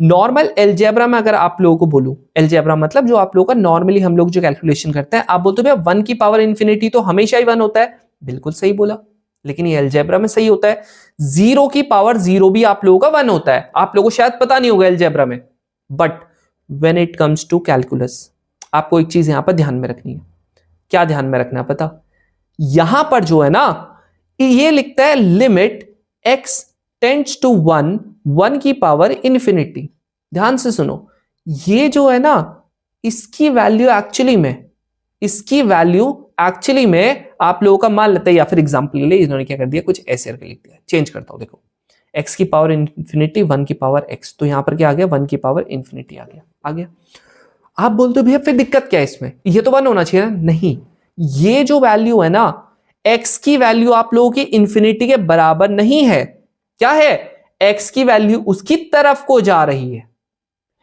नॉर्मल एलजेब्रा में अगर आप लोगों को बोलूं, एलजेब्रा मतलब जो आप लोगों का नॉर्मली हम लोग जो कैलकुलेशन करते हैं, आप बोलते हो भैया 1 की पावर इंफिनिटी तो हमेशा ही 1 होता है। बिल्कुल सही बोला, लेकिन ये एलजेब्रा में सही होता है। 0 की पावर 0 भी आप लोगों का 1 होता है। आप लोगों को शायद पता नहीं होगा एलजेब्रा में, but when it comes to calculus, आपको एक चीज यहां पर ध्यान में रखनी है। क्या ध्यान में रखना है पता, यहां पर जो है ना, ये लिखता है लिमिट x टेंड्स टू 1, 1 की पावर इंफिनिटी। ध्यान से सुनो, ये जो है ना, इसकी वैल्यू एक्चुअली में आप लोगों का मान लेते हैं, या फिर एग्जांपल ले ले, इन्होंने क्या कर दिया, कुछ ऐसे करके लिख दिया। चेंज करता हूं, देखो x की पावर इंफिनिटी, 1 की पावर x, तो यहां पर क्या आ गया, 1 की पावर इंफिनिटी आ गया। आप बोलते हो भैया फिर दिक्कत क्या है इसमें, ये तो 1 होना चाहिए ना। नहीं, ये जो वैल्यू है ना, x की वैल्यू आप लोगों की इंफिनिटी के बराबर नहीं है। क्या है, x की वैल्यू उसकी तरफ को जा रही है,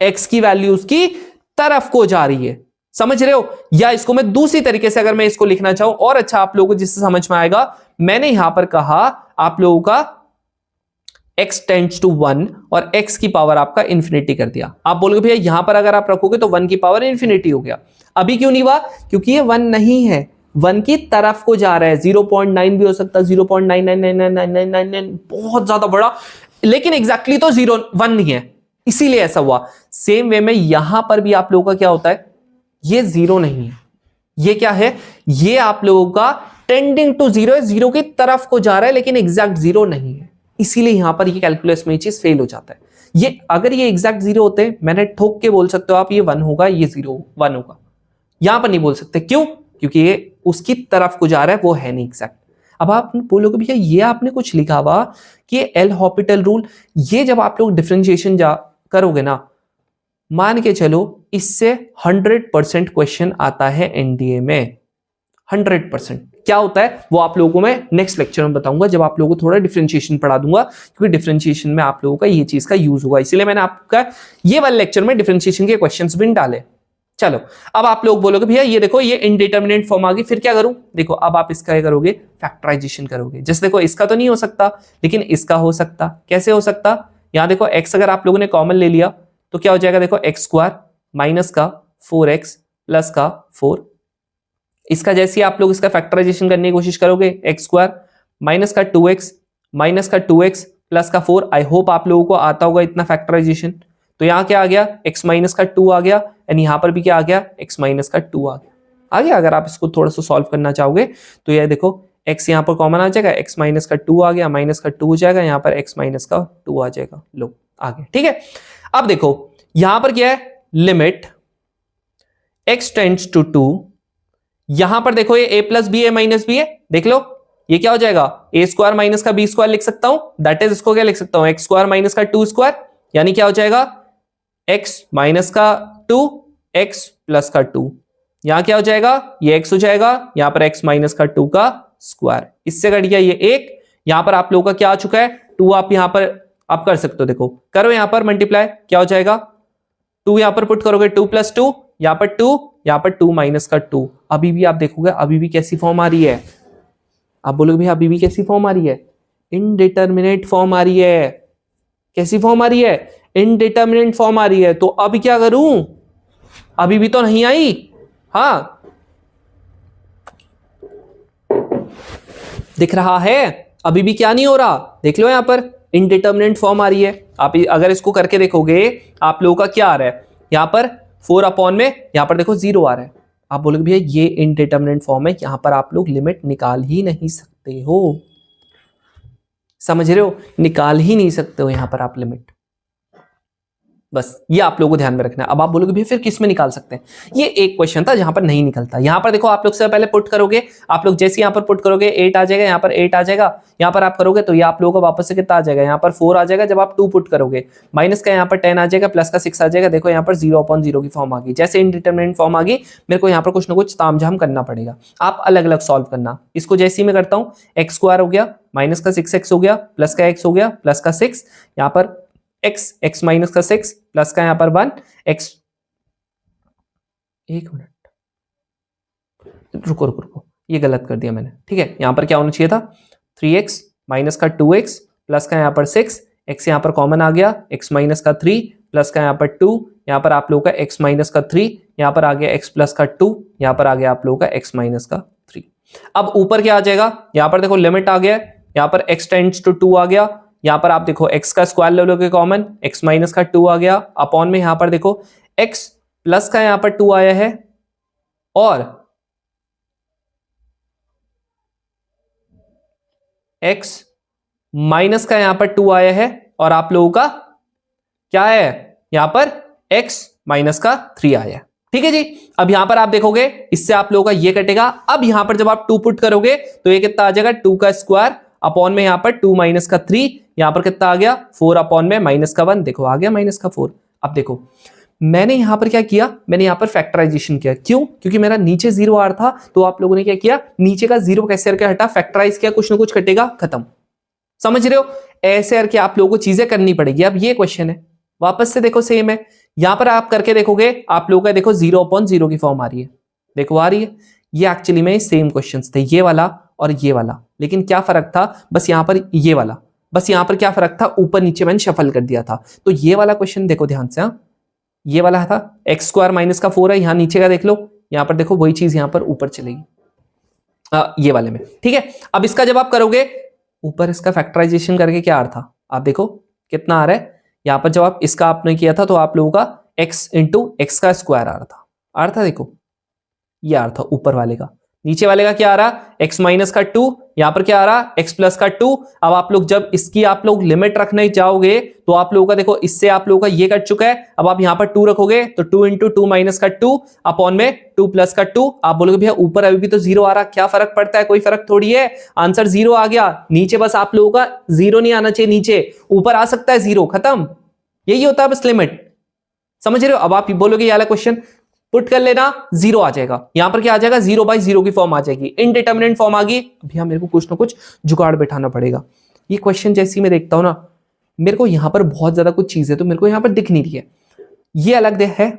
x की वैल्यू उसकी तरफ को जा रही है। समझ रहे हो, या इसको मैं दूसरी तरीके से अगर मैं इसको लिखना चाहूं और अच्छा आप लोगों को जिससे समझ में आएगा, मैंने यहां पर कहा आप लोगों का x टेंड्स टू 1 और x की पावर आपका इंफिनिटी कर दिया। आप बोलोगे भैया यहां पर अगर आप रखोगे तो 1 की पावर इंफिनिटी हो गया। अभी क्यों नहीं हुआ, क्योंकि ये 1 नहीं है, 1 की तरफ को जा रहा है। 0.9 भी हो सकता है, 0.9999999, बहुत ज्यादा बड़ा, लेकिन एग्जैक्टली तो 1 नहीं है, इसीलिए ऐसा हुआ। सेम वे में यहां पर भी आप लोगों का क्या होता है, ये 0 नहीं है, ये क्या है, ये आप लोगों का टेंडिंग टू 0 है, 0 की तरफ को जा रहा है, लेकिन एग्जैक्ट 0 नहीं है। इसीलिए यहां पर ये कैलकुलस में ये चीज फेल हो जाता है। ये अगर ये एग्जैक्ट 0 होते, मैंने ठोक के बोल सकते हो आप, ये 1 होगा, ये 1 होगा। यहां पर नहीं बोल सकते, क्यों, क्योंकि ये उसकी तरफ को जा रहा है, वो है नहीं एग्जैक्ट। अब आप बोलोगे भैया ये आपने कुछ लिखा हुआ कि एल हॉपिटल रूल, ये जब आप लोग डिफरेंशिएशन करोगे ना, मान के चलो इससे 100% क्वेश्चन आता है एनडीए में, 100%। क्या होता है वो आप लोगों को मैं नेक्स्ट लेक्चर में बताऊंगा, जब आप लोगों को थोड़ा डिफरेंशिएशन पढ़ा दूंगा, क्योंकि डिफरेंशिएशन में आप लोगों का ये चीज का यूज होगा। इसीलिए मैंने आपका ये वाले लेक्चर में डिफरेंशिएशन के क्वेश्चंस भी डाले। चलो अब आप लोग बोलोगे भैया ये देखो ये इनडिटर्मिनेट फॉर्म आ गई, फिर क्या करूं? देखो अब आप इसका क्या करोगे? फैक्टराइजेशन करोगे। जैसे देखो इसका तो नहीं हो सकता, लेकिन इसका हो सकता। कैसे हो सकता? यहां देखो x अगर आप लोगों ने कॉमन ले लिया तो क्या हो जाएगा? देखो एक्स स्क्वायर माइनस का 4x प्लस का 4। इसका जैसे आप लोग इसका फैक्टराइजेशन करने की कोशिश करोगे, एक्स स्क्वायर माइनस का 2x माइनस का 2x प्लस का 4। आई होप आप लोगों को आता होगा इतना फैक्टराइजेशन। तो यहां क्या आ गया? x माइनस का 2 आ गया, एंड यहां पर भी क्या आ गया? x माइनस का 2 आ गया। अगर आप इसको थोड़ा सा सॉल्व करना चाहोगे तो ये देखो x यहां पर कॉमन आ जाएगा, x माइनस का 2 आ गया, माइनस का 2 हो जाएगा, यहां पर x माइनस का 2 आ जाएगा। लो आ गया, ठीक है। अब देखो यहां पर क्या है? Limit x tends to 2। यहां पर देखो ये a प्लस बी है माइनस बी है, देख लो ये क्या हो जाएगा? a स्क्वायर माइनस का b स्क्वायर लिख सकता हूं, दैट इज इसको क्या लिख सकता हूं? x स्क्वायर माइनस का 2 स्क्वायर, यानी क्या हो जाएगा? x माइनस का 2 x प्लस का 2। यहां क्या हो जाएगा? ये x हो जाएगा, यहां पर x माइनस का 2 का स्क्वायर। इससे कट गया ये 1। यहां पर आप लोगों का क्या आ चुका है? 2 आप यहां पर आप कर सकते हो, देखो करो यहां पर मल्टीप्लाई, क्या हो जाएगा? 2 यहां पर पुट करोगे 2 प्लस 2, यहां पर 2, यहां पर 2 माइनस का 2। अभी भी आप देखोगे अभी भी कैसी फॉर्म आ रही है? आप बोलोगे भैया अभी भी कैसी फॉर्म आ रही है? इनडिटर्मिनेट फॉर्म आ रही है। कैसी फॉर्म आ रही है? इनडिटर्मिनेट फॉर्म आ रही है। तो अब क्या करूं? अभी भी तो नहीं आई। हाँ दिख रहा है, अभी भी क्या नहीं हो रहा? देख लो यहां पर इनडिटर्मिनेट फॉर्म आ रही है। आप अगर इसको करके देखोगे आप लोगों का क्या आ रहा है? यहां पर 4 अपॉन में यहां पर देखो 0 आ रहा है। आप बोलोगे भैया ये इनडिटर्मिनेट फॉर्म है, यहां पर आप लोग लिमिट निकाल ही नहीं सकते हो। समझ रहे हो? निकाल ही नहीं सकते हो यहां पर आप लिमिट। बस ये आप लोगों को ध्यान में रखना है। अब आप बोलोगे भैया फिर किस में निकाल सकते हैं? ये एक क्वेश्चन था जहां पर नहीं निकलता। यहां पर देखो आप लोग से पहले पुट करोगे, आप लोग जैसे यहां पर पुट करोगे 8 आ जाएगा, यहां पर 8 आ जाएगा, यहां पर आप करोगे तो ये आप लोगों को वापस से कितना आ जाएगा? यहां पर 4 आ जाएगा जब आप 2 पुट करोगे, माइनस का यहां पर 10 आ जाएगा, प्लस का 6 आ जाएगा। देखो यहां पर 0/0 की फॉर्म आ गई। जैसे इनडिटर्मिनेट फॉर्म आ गई, मेरे को यहां पर कुछ ना कुछ तामझाम करना पड़ेगा। आप अलग अलग सॉल्व करना। इसको जैसे ही मैं करता हूं, एक्स स्क्वायर हो गया, माइनस का 6x हो गया, प्लस का x हो गया, प्लस का 6, यहां पर x माइनस का 6 प्लस का यहां पर 1 x। एक मिनट रुको, ये गलत कर दिया मैंने, ठीक है। यहां पर क्या होना चाहिए था? 3x माइनस का 2x प्लस का यहां पर 6, x यहां पर कॉमन आ गया, x माइनस का 3 प्लस का यहां पर 2, यहां पर आप लोगों का x माइनस का 3, यहां पर आ गया x प्लस का 2, यहां पर आ गया आप लोगों का x माइनस का 3। अब ऊपर क्या आ जाएगा? यहां पर देखो लिमिट आ गया, यहां पर x टेंड्स टू 2 आ गया, यहां पर आप देखो x का स्क्वायर ले लोगे कॉमन, x माइनस का 2 आ गया, अपॉन में यहां पर देखो x प्लस का यहां पर 2 आया है, और x माइनस का यहां पर 2 आया है, और आप लोगों का क्या है? यहां पर x माइनस का 3 आया है। ठीक है जी। अब यहां पर आप देखोगे इससे आप लोगों का ये कटेगा। अब यहां पर जब आप 2 पुट करोगे तो ये कितना आ जाएगा? 2 का स्क्वायर अपॉन में यहां पर 2 माइनस का 3, यहां पर कितना आ गया? 4 अपॉन में माइनस का 1, देखो आ गया माइनस का 4। अब देखो मैंने यहां पर क्या किया? मैंने यहां पर फैक्टराइजेशन किया। क्यों? क्योंकि मेरा नीचे 0 आ रहा था, तो आप लोगों ने क्या किया? नीचे का 0 कैसे करके हटा? फैक्टराइज किया, कुछ ना कुछ कटेगा, खत्म। समझ रहे हो? ऐसे करके आप लोगों को चीजें करनी पड़ेगी। अब ये क्वेश्चन है, वापस से देखो सेम है, यहां पर आप करके देखोगे आप लोगों का देखो 0/0 की फॉर्म आ रही है, देखो आ रही है। ये एक्चुअली में सेम क्वेश्चंस थे, ये वाला और ये वाला, लेकिन क्या फर्क था? बस यहां पर ये वाला, बस यहां पर क्या फर्क था? ऊपर नीचे मैंने शफल कर दिया था। तो ये वाला क्वेश्चन देखो ध्यान से, हाँ ये वाला था एक्स स्क्वायर माइनस का 4 है, यहां नीचे का देख लो, यहां पर देखो वही चीज यहां पर ऊपर चलेगी ये वाले में। ठीक है। अब इसका जब आप करोगे ऊपर इसका फैक्टराइजेशन करके क्या आ रहा था? आप देखो कितना आ रहा है यहां पर। जब आप इसका आपने किया था तो आप लोगों का x इंटू एक्स का स्क्वायर आ रहा था, देखो ये आ रहा था ऊपर वाले का। नीचे वाले का क्या आ रहा? x माइनस का 2, यहां पर क्या आ रहा? x प्लस का 2। अब आप लोग जब इसकी आप लोग लिमिट रखने जाओगे तो आप लोगों का देखो इससे आप लोगों का ये कट चुका है। अब आप यहां पर 2 रखोगे तो 2 इंटू 2 माइनस का 2 अपॉन में 2 प्लस का 2। आप बोलोगे भैया ऊपर अभी भी तो 0 आ रहा, क्या फर्क पड़ता है? कोई फर्क थोड़ी है, आंसर 0 आ गया। नीचे बस आप लोगों का 0 नहीं आना चाहिए, नीचे ऊपर आ सकता है 0, खत्म। यही होता है बस लिमिट, समझ रहे हो? अब आप बोलोगे ये वाला क्वेश्चन पुट कर लेना, 0 आ जाएगा। यहां पर क्या आ जाएगा? 0/0 की फॉर्म आ जाएगी, इनडिटर्मिनेट फॉर्म आ गई। भैया मेरे को कुछ ना कुछ जुगाड़ बैठाना पड़ेगा। ये क्वेश्चन जैसे ही मैं देखता हूं ना, मेरे को यहां पर बहुत ज्यादा कुछ चीजें तो मेरे को यहां पर दिख नहीं रही है। ये अलग है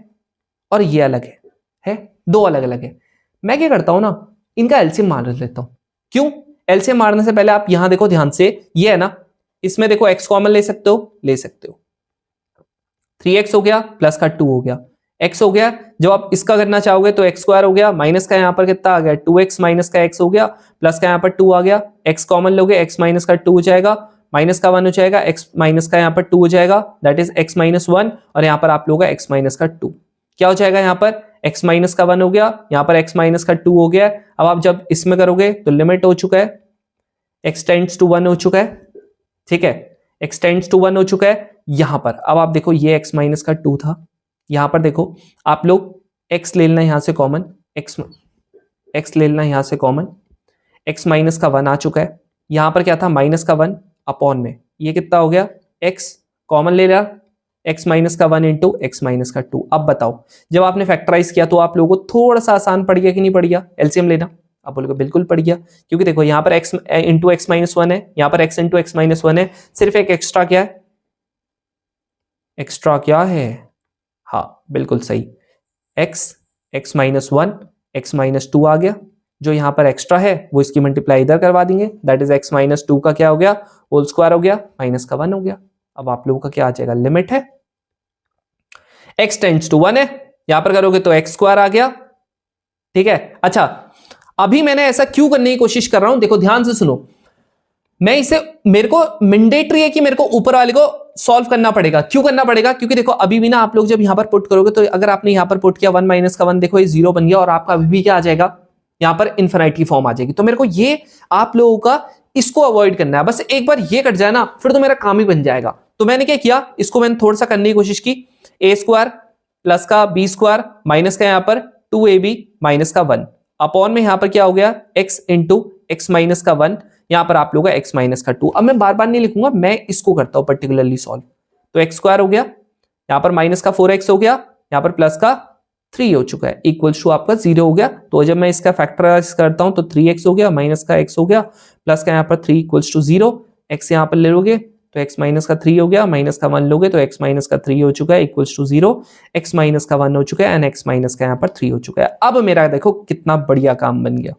और ये अलग है, है, दो अलग अलग है। मैं क्या करता हूं ना, इनका एलसीएम मार लेता हूं। क्यों? एलसीएम मारने से पहले आप यहां देखो ध्यान से, ये है ना, इसमें देखो x कॉमन ले सकते हो 3x हो गया प्लस का 2 हो गया, x हो गया। जब आप इसका करना चाहोगे तो x स्क्वायर हो गया, माइनस का यहां पर कितना आ गया 2x माइनस का x हो गया, प्लस का यहां पर 2 आ गया, x कॉमन लोगे x माइनस का 2 हो जाएगा, माइनस का 1 हो जाएगा, x माइनस का यहां पर 2 हो जाएगा, दैट इज x माइनस 1, और यहां पर आप लोगे x माइनस का 2, क्या हो जाएगा यहां पर x माइनस का 1 हो गया, यहां पर x माइनस का 2 हो गया। अब आप जब इसमें करोगे तो लिमिट हो चुका है, x टेंड्स टू 1 हो चुका है, ठीक है, x टेंड्स टू 1 हो चुका है। यहां पर अब आप देखो ये x माइनस का 2 था, यहां पर देखो आप लोग x ले लेना यहां से कॉमन, x ले लेना यहां से कॉमन, x माइनस का 1 आ चुका है, यहां पर क्या था माइनस का 1 अपॉन में ये कितना हो गया x कॉमन ले लिया, x माइनस का 1 इंटू एक्स माइनस का 2। अब बताओ जब आपने फैक्टराइज किया तो आप लोगों को थोड़ा सा आसान पड़ गया कि नहीं पड़ गया एलसीएम लेना? आप बोलोगे बिल्कुल पड़ गया, क्योंकि देखो यहाँ पर x इंटू एक्स माइनस 1 है, यहाँ पर x इंटू एक्स माइनस 1 है, सिर्फ एक एक्स्ट्रा क्या है, एक्स्ट्रा क्या है, हाँ बिल्कुल सही, x माइनस 1 x माइनस 2 आ गया, जो यहां पर एक्स्ट्रा है वो इसकी मल्टीप्लाई इधर करवा देंगे, दैट इज x माइनस 2 का क्या हो गया होल स्क्वायर हो गया, माइनस का 1 हो गया। अब आप लोगों का क्या आ जाएगा, लिमिट है x टेंड्स टू 1 है, यहां पर करोगे तो x स्क्वायर आ गया, ठीक है। अच्छा अभी मैंने ऐसा क्यों करने की कोशिश कर रहा हूं, देखो ध्यान से सुनो, मैं इसे, मेरे को मैंडेटरी है कि मेरे को ऊपर वाले को सॉल्व करना पड़ेगा। क्यों करना पड़ेगा? क्योंकि देखो अभी भी ना आप लोग जब यहां पर पुट करोगे तो अगर आपने यहां पर पुट किया 1 माइनस का 1, देखो ये 0 बन गया और आपका अभी भी क्या आ जाएगा, यहां पर इनफिनिटी की फॉर्म आ जाएगी। तो मेरे को ये आप लोगों का इसको अवॉइड करना है, बस एक बार ये कट जाए ना फिर तो मेरा काम ही बन जाएगा। तो मैंने क्या किया, इसको मैंने थोड़ा सा करने की कोशिश की, a स्क्वायर प्लस का b स्क्वायर माइनस का यहां पर 2ab माइनस का 1 अपॉन में यहां पर क्या हो गया x इंटू एक्स माइनस का 1, यहां पर आप लोग का x माइनस का 2। अब मैं बार बार नहीं लिखूंगा, मैं इसको करता हूं पर्टिकुलरली सॉल्व। तो x स्क्वायर हो गया, यहां पर माइनस का 4x हो गया, यहां पर प्लस का 3 हो चुका है, इक्वल्स टू आपका 0 हो गया। तो जब मैं इसका फैक्टराइज करता हूं तो 3x हो गया, माइनस का x हो गया, प्लस का यहां पर 3 इक्वल्स टू 0, x यहां पर ले लोगे तो x माइनस का 3 हो गया, माइनस का 1 लोगे तो x माइनस का 3 हो चुका है, इक्वल्स टू 0, x माइनस का 1 हो चुका है एंड x माइनस का यहां पर 3 हो चुका है। अब मेरा देखो कितना बढ़िया काम बन गया,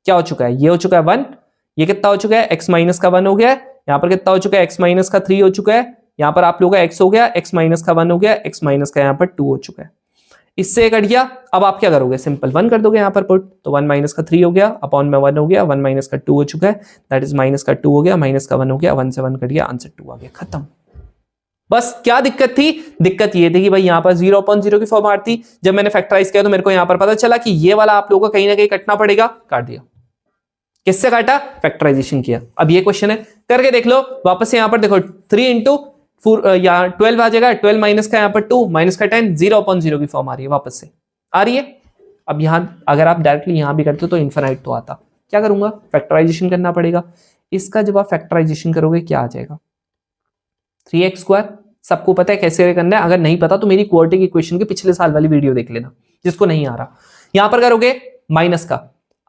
क्या हो चुका है, ये हो चुका है 1, ये कितना हो चुका है x माइनस का 1 हो गया है, यहां पर कितना हो चुका है x माइनस का 3 हो चुका है, यहां पर आप लोगों का x हो गया, x माइनस का 1 हो गया, x माइनस का यहां पर 2 हो चुका है, इससे कट गया। अब आप क्या करोगे, सिंपल 1 कर दोगे यहां पर पुट, तो 1 माइनस का 3 हो गया अपॉन में 1 हो गया, 1 माइनस का 2 हो चुका है, दैट इज माइनस का 2 हो गया, माइनस का 1 हो गया, 1 से 1 कट गया, आंसर 2 आ गया, खत्म। बस क्या दिक्कत थी, दिक्कत ये थी कि भाई यहां पर 0/0 की फॉर्म आती, जब मैंने फैक्टराइज किया तो मेरे को यहां पर पता चला कि ये वाला आप लोगों को कहीं ना कहीं कटना पड़ेगा, काट दिया। किससे काटा, फैक्टराइजेशन किया। अब ये क्वेश्चन है, करके देख लो वापस से, यहां पर देखो 3 इंटू 12 आ जाएगा, 12 माइनस का यहां पर 2 माइनस का 10, 0/0 की फॉर्म आ रही है, वापस से आ रही है। अब यहां अगर आप डायरेक्टली यहां भी करते तो इनफिनिट तो आता, क्या करूंगा, फैक्टराइजेशन करना पड़ेगा। इसका जब आप फैक्टराइजेशन करोगे क्या आ जाएगा, 3x स्क्वायर। सबको पता है कैसे करना है, अगर नहीं पता तो मेरी क्वाड्रेटिक इक्वेशन के पिछले साल वाली वीडियो देख लेना, जिसको नहीं आ रहा। यहां पर करोगे माइनस का,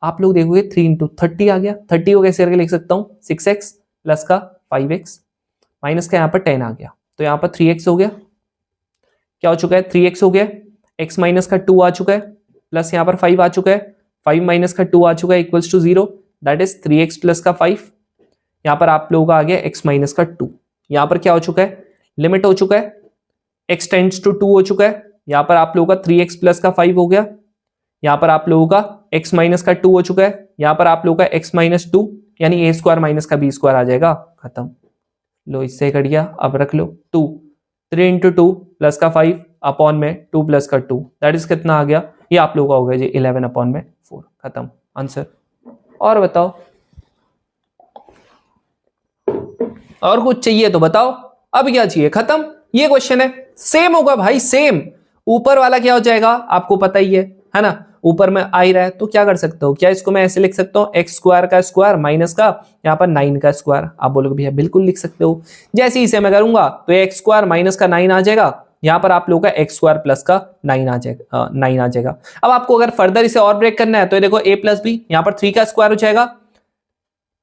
आप लोग देखोगे 3 इंटू 30 आ गया, 30 को कैसे करके लिख सकता हूं, 6x प्लस का 5x माइनस का यहां पर 10 आ गया, तो यहां पर 3x हो गया, क्या हो चुका है 3x हो गया, x माइनस का 2 आ चुका है, प्लस यहां पर 5 आ चुका है, 5 माइनस का 2 आ चुका है, equals to 0, that is 3x plus का 5, यहां पर आप लोगों का आ गया x माइनस का 2, यहां पर क्या हो चुका है, लिमिट हो चुका है, x टेंड्स टू 2 हो चुका है, यहां पर आप लोगों का 3x प्लस का 5 हो गया, यहां पर आप लोगों का x माइनस का 2 हो चुका है, यहां पर आप लोगों का x माइनस 2 यानी a स्क्वायर माइनस का b स्क्वायर आ जाएगा, खत्म। लो इससे कट गया, अब रख लो 2, 3 इंटू 2 प्लस का 5 अपॉन में 2 प्लस का 2, दैट इज कितना आ गया, ये आप लोगों का हो गया जी 11 अपॉन में 4, खत्म आंसर। और बताओ, और कुछ चाहिए तो बताओ, अब क्या चाहिए, खत्म, ये क्वेश्चन है। सेम होगा भाई, सेम। ऊपर वाला क्या हो जाएगा आपको पता ही है ना, ऊपर में आ ही रहा है तो क्या कर सकते हो, क्या इसको मैं ऐसे लिख सकता हूं, एक्स स्क्वायर का स्क्वायर माइनस का यहाँ पर 9 का स्क्वायर। आप बोलोगे भैया बिल्कुल लिख सकते हो, जैसे इसे मैं करूंगा तो एक्स स्क्वायर माइनस का 9 आ जाएगा, यहाँ पर आप लोगों का एक्स स्क्वायर प्लस का 9 आ जाएगा, 9 आ जाएगा। अब आपको अगर फर्दर इसे और ब्रेक करना है तो ये देखो a प्लस बी, यहाँ पर 3 का स्क्वायर हो जाएगा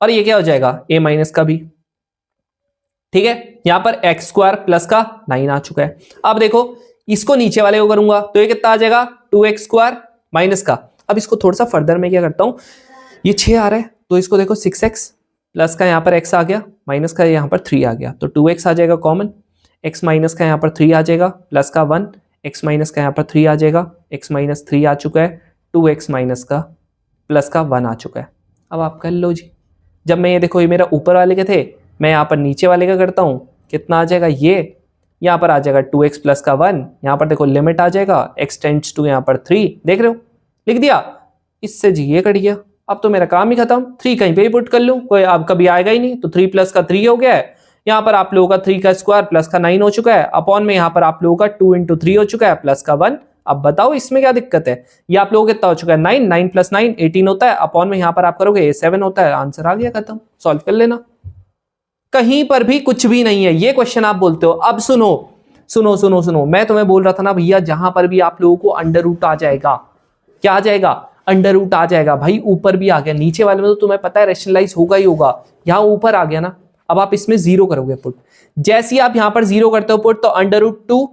और ये क्या हो जाएगा a माइनस का b, ठीक है। यहां पर एक्स स्क्वायर प्लस का 9 आ चुका है। अब देखो इसको नीचे वाले को करूंगा तो ये कितना आ जाएगा 2x स्क्वायर माइनस का, अब इसको थोड़ा सा फर्दर में क्या करता हूं, ये 6 आ रहा है तो इसको देखो 6x प्लस का यहाँ पर x आ गया, माइनस का यहाँ पर 3 आ गया, तो 2x आ जाएगा कॉमन, x माइनस का यहाँ पर 3 आ जाएगा, प्लस का 1, x माइनस का यहाँ पर 3 आ जाएगा, x माइनस 3 आ चुका है, 2x माइनस का प्लस का 1 आ चुका है। अब आप कर लो जी, जब मैं ये देखो ये मेरा ऊपर वाले के थे, मैं यहाँ पर नीचे वाले का करता हूँ, कितना आ जाएगा, ये यहाँ पर आ जाएगा 2x प्लस का 1, यहाँ पर देखो लिमिट आ जाएगा x टेंड्स टू यहाँ पर 3, देख रहे हो लिख दिया, इससे जी ये कट गया, अब तो मेरा काम ही खत्म, 3 कहीं पे ही पुट कर लूँ, कोई अब कभी आएगा ही नहीं, तो 3 प्लस का 3 हो गया है, यहाँ पर आप लोगों का 3 का स्क्वायर प्लस का 9 हो चुका है, अपॉन में यहाँ पर आप लोगों का 2 इंटू 3 हो चुका है प्लस का 1। अब बताओ इसमें क्या दिक्कत है, ये आप लोगों को कितना हो चुका है 9, 9 प्लस 9 18 होता है, अपॉन में यहाँ पर आप करोगे 7 होता है, आंसर आ गया, खत्म, सॉल्व कर लेना, कहीं पर भी कुछ भी नहीं है। ये क्वेश्चन आप बोलते हो, अब सुनो सुनो सुनो सुनो, मैं तुम्हें बोल रहा था ना भैया, जहां पर भी आप लोगों को अंडर रूट आ जाएगा, क्या आ जाएगा, अंडर रूट आ जाएगा भाई, ऊपर भी आ गया, नीचे वाले में तो तुम्हें पता है रेशनलाइज होगा ही होगा, यहां ऊपर आ गया ना, अब आप इसमें 0 करोगे पुट, जैसे ही आप यहां पर 0 करते हो पुट, तो अंडर रूट 2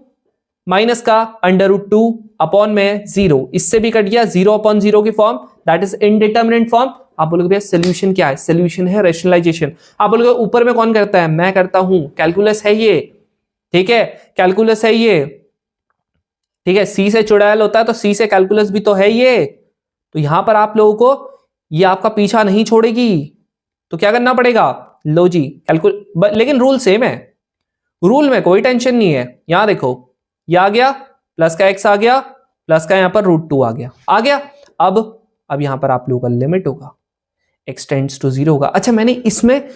माइनस का अंडर रूट 2 अपॉन में 0, इससे भी कट गया, 0 अपॉन 0 की form, that is indeterminate form. आप बोलोगे भैया सोल्यूशन क्या है, सोल्यूशन है रेशनलाइजेशन। आप बोलोगे ऊपर में कौन करता है, मैं करता हूं, कैलकुलस है ये, ठीक है, कैलकुलस है ये, ठीक है, सी से चुड़ैल होता है तो सी से कैलकुलस भी तो है ये, तो यहां पर आप लोगों को ये आपका पीछा नहीं छोड़ेगी, तो क्या करना पड़ेगा, लो जी लेकिन रूल सेम है, रूल में कोई टेंशन नहीं है। यहां देखो ये आ गया, प्लस का x आ गया, प्लस का यहां पर √2 आ गया, अब यहां पर आप लोगों का लिमिट होगा, x टेंड्स टू 0 होगा। अच्छा मैंने इसमें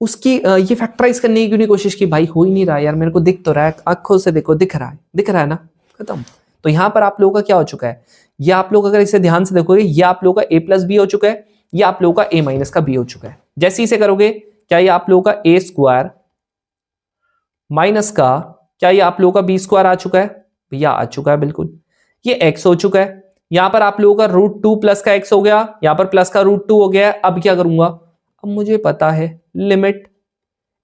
उसकी ये फैक्टराइज करने की क्यों नहीं कोशिश की, भाई हो ही नहीं रहा यार, मेरे को दिख तो रहा है, आंखों से देखो, दिख रहा है ना, खत्म। तो यहां पर आप लोगों का क्या हो चुका है, ये आप लोग अगर इसे ध्यान से देखोगे, ये आप लोगों का a प्लस बी हो चुका है, ये आप लोगों का a माइनस का b हो चुका है। जैसे इसे करोगे, क्या ये आप लोगों का a स्क्वायर माइनस का, क्या ये आप लोगों का b स्क्वायर आ चुका है, भैया आ चुका है बिल्कुल, ये x हो चुका है, यहां पर आप लोगों का √2 प्लस का x हो गया, यहां पर प्लस का √2 हो गया है। अब क्या करूंगा, अब मुझे पता है लिमिट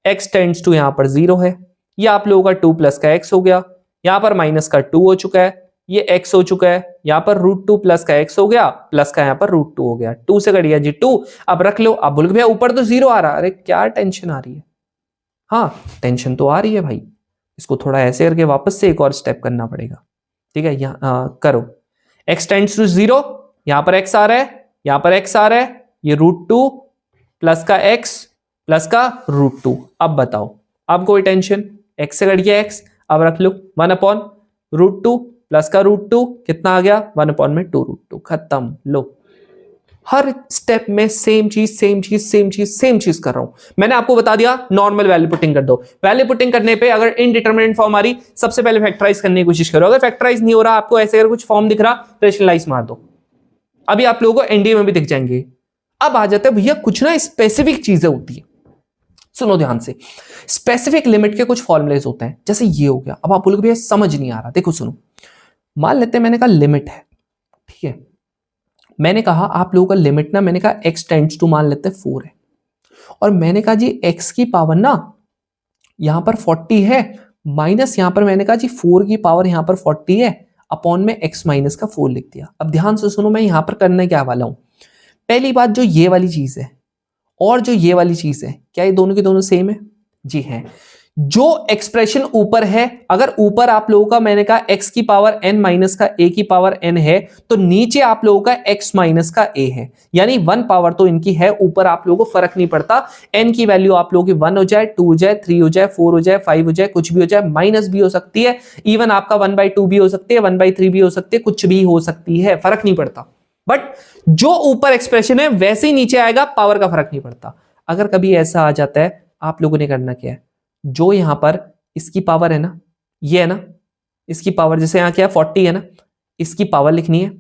x टेंड्स टू यहां पर 0 है, ये आप लोगों का 2 प्लस का x हो गया, यहां पर माइनस का 2 हो चुका है, ये x हो चुका है, यहां पर √2 प्लस का x हो गया, प्लस का यहां पर √2 हो गया, 2 से कट गया जी 2। अब रख लो, अब बोल भैया ऊपर तो 0 आ रहा, अरे क्या टेंशन आ रही है, हाँ टेंशन तो आ रही है भाई, इसको थोड़ा ऐसे करके वापस से एक और स्टेप करना पड़ेगा, ठीक है, यहां करो, x टेंड्स टू 0, यहां पर x आ रहा है, यहां पर x आ रहा है, ये √2 प्लस का x प्लस का √2। अब बताओ, अब कोई टेंशन, x से कट गया x, अब रख लो 1 अपॉन √2 प्लस का √2 कितना आ गया, 1 अपॉन में 2 √2, खत्म। लो हर स्टेप में सेम चीज कर रहा हूं। मैंने आपको बता दिया नॉर्मल वैल्यू पुटिंग कर दो, वैल्यू पुटिंग करने पे अगर इनडिटरमिनेट फॉर्म आ रही, सबसे पहले फैक्टराइज करने की कोशिश करो, अगर फैक्टराइज नहीं हो रहा आपको, ऐसे अगर कुछ फॉर्म दिख रहा, रेशनलाइज मार दो, अभी आप लोगों को एनडीए में भी दिख जाएंगे। अब आ जाते हैं भैया कुछ ना स्पेसिफिक चीजें होती है, सुनो ध्यान से, स्पेसिफिक लिमिट के कुछ फॉर्मुलेज होते हैं, जैसे ये हो गया। अब आप बोलोगे भैया समझ नहीं आ रहा, देखो सुनो, मान लेते हैं मैंने कहा लिमिट है, ठीक है, मैंने कहा आप लोगों का लिमिट ना, मैंने कहा x टेंड्स टू मान लेते हैं 4 है, और मैंने कहा जी x की पावर ना यहां पर 40 है, माइनस यहां पर मैंने कहा जी 4 की पावर यहां पर 40 है, अपॉन में x माइनस का 4 लिख दिया। अब ध्यान से सुनो, मैं यहां पर करने क्या वाला हूं, पहली बात जो ये वाली चीज है और जो ये वाली चीज है, क्या ये दोनों की दोनों सेम है, जी है। जो एक्सप्रेशन ऊपर है, अगर ऊपर आप लोगों का मैंने कहा x की पावर n माइनस का a की पावर n है, तो नीचे आप लोगों का x माइनस का a है, यानी 1 पावर तो इनकी है, ऊपर आप लोगों को फर्क नहीं पड़ता, n की वैल्यू आप लोगों की 1 हो जाए, 2 हो जाए, 3 हो जाए, 4 हो जाए, 5 हो जाए, कुछ भी हो जाए, माइनस भी हो सकती है, इवन आपका 1/2 भी हो सकती है, 1/3 भी हो सकती है, कुछ भी हो सकती है, फर्क नहीं पड़ता। बट जो ऊपर एक्सप्रेशन है वैसे ही नीचे आएगा, पावर का फर्क नहीं पड़ता। अगर कभी ऐसा आ जाता है, आप लोगों ने करना क्या है, जो यहां पर इसकी पावर है ना, ये है ना, इसकी पावर जैसे यहां क्या है 40 है ना, इसकी पावर लिखनी है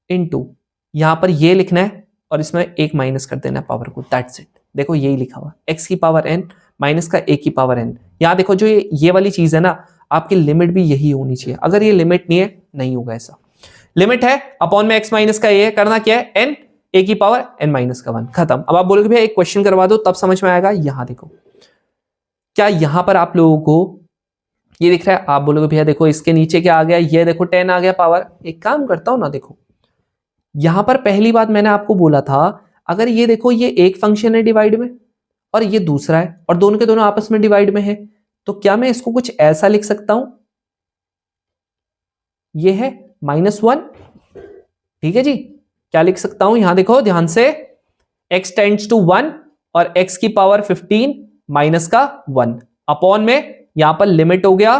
इनटू यहां पर ये लिखना है, और इसमें एक माइनस कर देना पावर को, दैट्स इट। देखो यही लिखा हुआ, x की पावर n माइनस का a की पावर n। यहां देखो जो ये वाली चीज है ना, आपकी लिमिट भी यही होनी चाहिए, अगर ये लिमिट नहीं है नहीं होगा ऐसा। लिमिट है अपॉन में x माइनस का a है, करना क्या है n a की पावर n माइनस का 1, खत्म। अब आप बोलोगे भैया एक क्वेश्चन करवा दो तब समझ में आएगा। यहां देखो, क्या यहां पर आप लोगों को ये दिख रहा है, आप बोलोगे भैया देखो इसके नीचे क्या आ गया, ये देखो 10 आ गया पावर। एक काम करता हूं ना, देखो यहां पर पहली बात मैंने आपको बोला था, अगर ये देखो ये एक फंक्शन है डिवाइड में और ये दूसरा है और दोनों के दोनों आपस में डिवाइड में है, तो क्या मैं इसको कुछ ऐसा लिख सकता हूं, ये है -1, ठीक है जी। क्या लिख सकता हूं, यहां देखो ध्यान से, x टेंड्स टू 1 और x की पावर 15 माइनस का 1 अपॉन में, यहां पर लिमिट हो गया,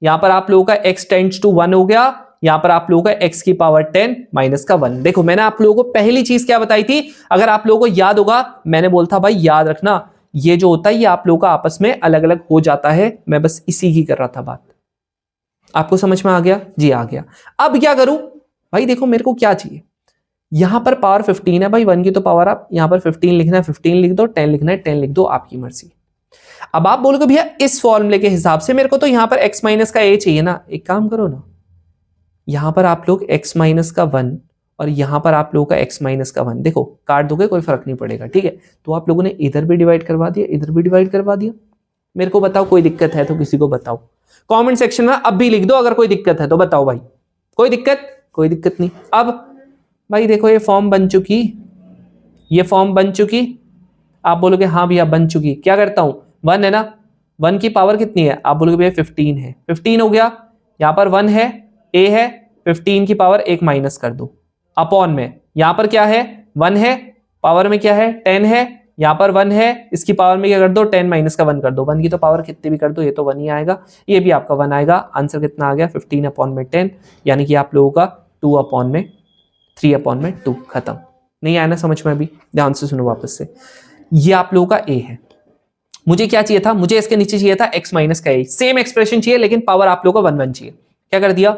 यहां पर आप लोगों का x टेंड्स टू 1 हो गया, यहां पर आप लोगों का x की पावर 10 माइनस का 1। देखो मैंने आप लोगों को पहली चीज क्या बताई थी, अगर आप लोगों को याद होगा, मैंने बोला था भाई याद रखना ये जो होता है ये आप लोगों का आपस में अलग अलग हो जाता है, मैं बस इसी की कर रहा था बात। आपको समझ में आ गया जी? आ गया। अब क्या करूं भाई, देखो मेरे को क्या चाहिए, यहां पर पावर 15 है भाई, 1 की तो पावर, आप यहां पर 15 लिखना है 15 लिख दो, 10 लिखना है 10 लिख दो, आपकी मर्जी। अब आप बोलोगे भैया इस फॉर्मूले के हिसाब से मेरे को तो यहां पर x माइनस का a चाहिए ना, एक काम करो ना, यहां पर आप लोग x माइनस का 1 और यहां पर आप लोगों का x माइनस का 1, देखो काट दोगे कोई फर्क नहीं पड़ेगा, ठीक है। तो आप लोगों ने इधर भी डिवाइड करवा दिया, इधर भी डिवाइड करवा दिया। मेरे को बताओ कोई दिक्कत है तो किसी को बताओ, कमेंट सेक्शन में अब भी लिख दो, अगर कोई दिक्कत है तो बताओ भाई। कोई दिक्कत? कोई दिक्कत नहीं। अब भाई देखो ये फॉर्म बन चुकी, ये फॉर्म बन चुकी, आप बोलोगे हाँ भैया बन चुकी, क्या करता हूं, 1 है ना, 1 की पावर कितनी है, आप बोलोगे भैया 15 है, 15 हो गया, यहां पर 1 है, a है, 15 की पावर 1 माइनस कर दो अपॉन में, यहां पर क्या है 1 है, पावर में क्या है 10 है, यहां पर 1 है, इसकी पावर में क्या कर दो 10 माइनस का 1 कर दो, 1 की तो पावर कितनी भी कर दो ये तो 1 ही आएगा, ये भी आपका 1 आएगा। आंसर कितना आ गया 15 अपॉन में 10, यानी कि आप लोगों का 2 अपॉन में 3 अपॉन में 2, खत्म। नहीं आया ना समझ में? अभी ध्यान से सुनो वापस से, ये आप लोगों का a है, मुझे क्या चाहिए था, मुझे इसके नीचे चाहिए था x माइनस का a, सेम एक्सप्रेशन चाहिए लेकिन पावर आप लोगों को 1 1 चाहिए। क्या कर दिया,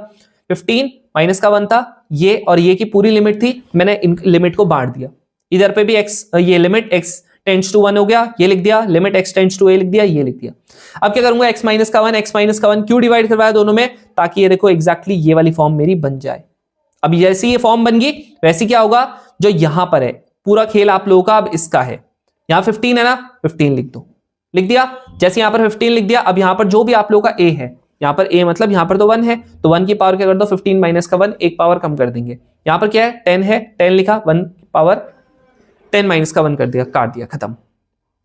15 माइनस का 1 था ये, और ये की पूरी लिमिट थी, मैंने इन लिमिट को बांट दिया, इधर पे भी x, ये लिमिट x टेंड्स टू 1 हो गया, ये लिख दिया, limit x tends to a लिख दिया, ये लिख दिया। अब क्या करूंगा, x माइनस का 1 क्यों डिवाइड करवाया दोनों में, ताकि ये देखो एग्जैक्टली ये वाली फॉर्म मेरी बन जाए। अब जैसे ये फॉर्म बन गई वैसे क्या होगा, जो यहां पर है पूरा खेल आप लोगों का अब इसका है, यहां 15 है ना, 15 लिख दो, लिख दिया। जैसे यहां पर 15 लिख दिया, अब यहां पर जो भी आप लोगों का a है, यहां पर a मतलब यहां पर तो 1 है, तो 1 की पावर क्या कर दो 15 माइनस का 1, एक पावर कम कर देंगे, यहां पर क्या है 10 है, 10 लिखा, 1 पावर 10 माइनस का 1 कर दिया, काट दिया, खत्म।